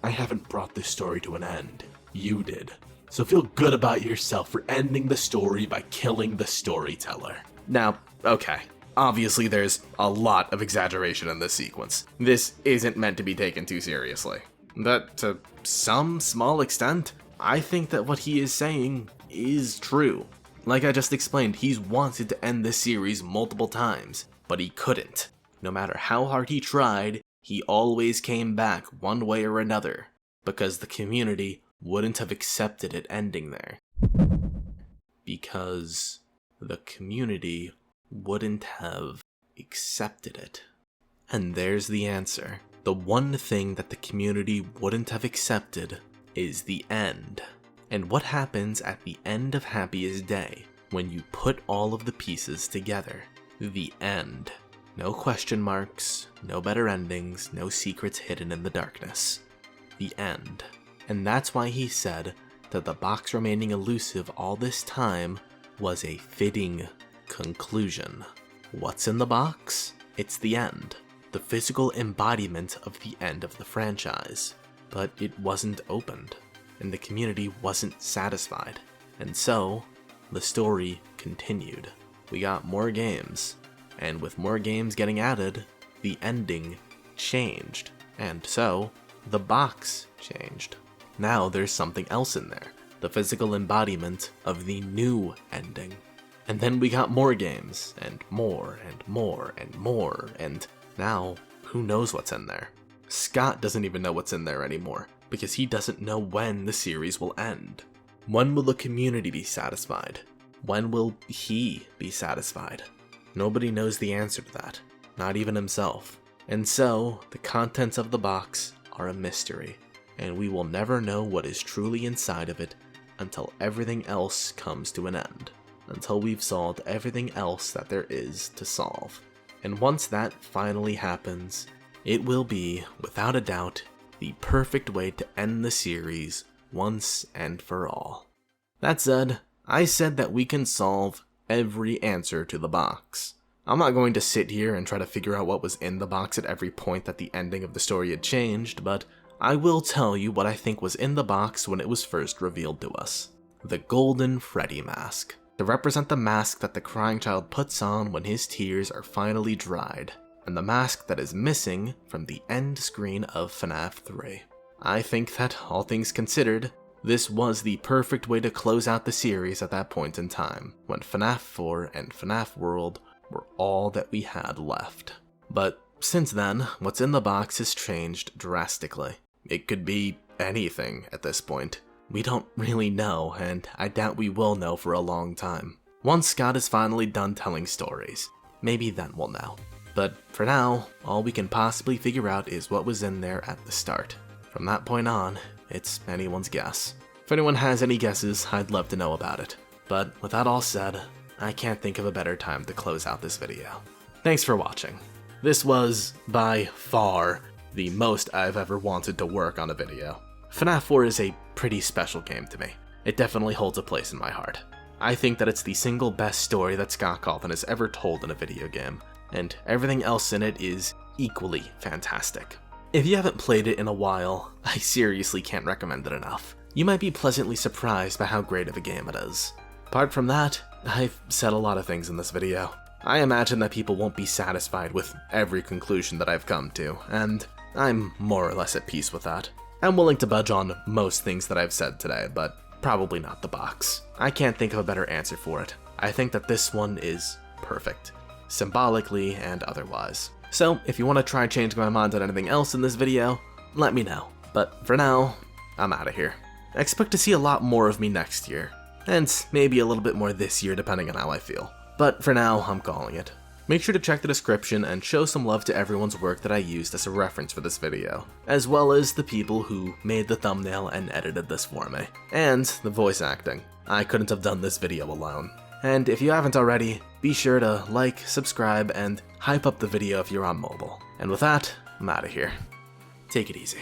I haven't brought this story to an end. You did. So feel good about yourself for ending the story by killing the storyteller. Now, okay. Obviously, there's a lot of exaggeration in this sequence. This isn't meant to be taken too seriously. But to some small extent, I think that what he is saying is true. Like I just explained, he's wanted to end this series multiple times, but he couldn't. No matter how hard he tried, he always came back one way or another, because the community wouldn't have accepted it ending there. Because the community wouldn't have accepted it. And there's the answer. The one thing that the community wouldn't have accepted is the end. And what happens at the end of Happiest Day when you put all of the pieces together? The end. No question marks, no better endings, no secrets hidden in the darkness. The end. And that's why he said that the box remaining elusive all this time was a fitting conclusion. What's in the box? It's the end. The physical embodiment of the end of the franchise. But it wasn't opened, and the community wasn't satisfied. And so, the story continued. We got more games, and with more games getting added, the ending changed. And so, the box changed. Now there's something else in there, the physical embodiment of the new ending. And then we got more games, and more, and more, and more, and now, who knows what's in there? Scott doesn't even know what's in there anymore, because he doesn't know when the series will end. When will the community be satisfied? When will he be satisfied? Nobody knows the answer to that, not even himself. And so, the contents of the box are a mystery, and we will never know what is truly inside of it until everything else comes to an end. Until we've solved everything else that there is to solve. And once that finally happens, it will be, without a doubt, the perfect way to end the series once and for all. That said, I said that we can solve every answer to the box. I'm not going to sit here and try to figure out what was in the box at every point that the ending of the story had changed, but I will tell you what I think was in the box when it was first revealed to us. The golden Freddy mask. To represent the mask that the crying child puts on when his tears are finally dried, and the mask that is missing from the end screen of FNAF 3. I think that, all things considered, this was the perfect way to close out the series at that point in time, when FNAF 4 and FNAF World were all that we had left. But since then, what's in the box has changed drastically. It could be anything at this point. We don't really know, and I doubt we will know for a long time. Once Scott is finally done telling stories, maybe then we'll know. But for now, all we can possibly figure out is what was in there at the start. From that point on, it's anyone's guess. If anyone has any guesses, I'd love to know about it. But with that all said, I can't think of a better time to close out this video. Thanks for watching. This was, by far, the most I've ever wanted to work on a video. FNAF 4 is a pretty special game to me. It definitely holds a place in my heart. I think that it's the single best story that Scott Cawthon has ever told in a video game, and everything else in it is equally fantastic. If you haven't played it in a while, I seriously can't recommend it enough. You might be pleasantly surprised by how great of a game it is. Apart from that, I've said a lot of things in this video. I imagine that people won't be satisfied with every conclusion that I've come to, and I'm more or less at peace with that. I'm willing to budge on most things that I've said today, but probably not the box. I can't think of a better answer for it. I think that this one is perfect, symbolically and otherwise. So if you want to try changing my mind on anything else in this video, let me know. But for now, I'm out of here. Expect to see a lot more of me next year, and maybe a little bit more this year depending on how I feel. But for now, I'm calling it. Make sure to check the description and show some love to everyone's work that I used as a reference for this video, as well as the people who made the thumbnail and edited this for me, and the voice acting. I couldn't have done this video alone. And if you haven't already, be sure to like, subscribe, and hype up the video if you're on mobile. And with that, I'm out of here. Take it easy.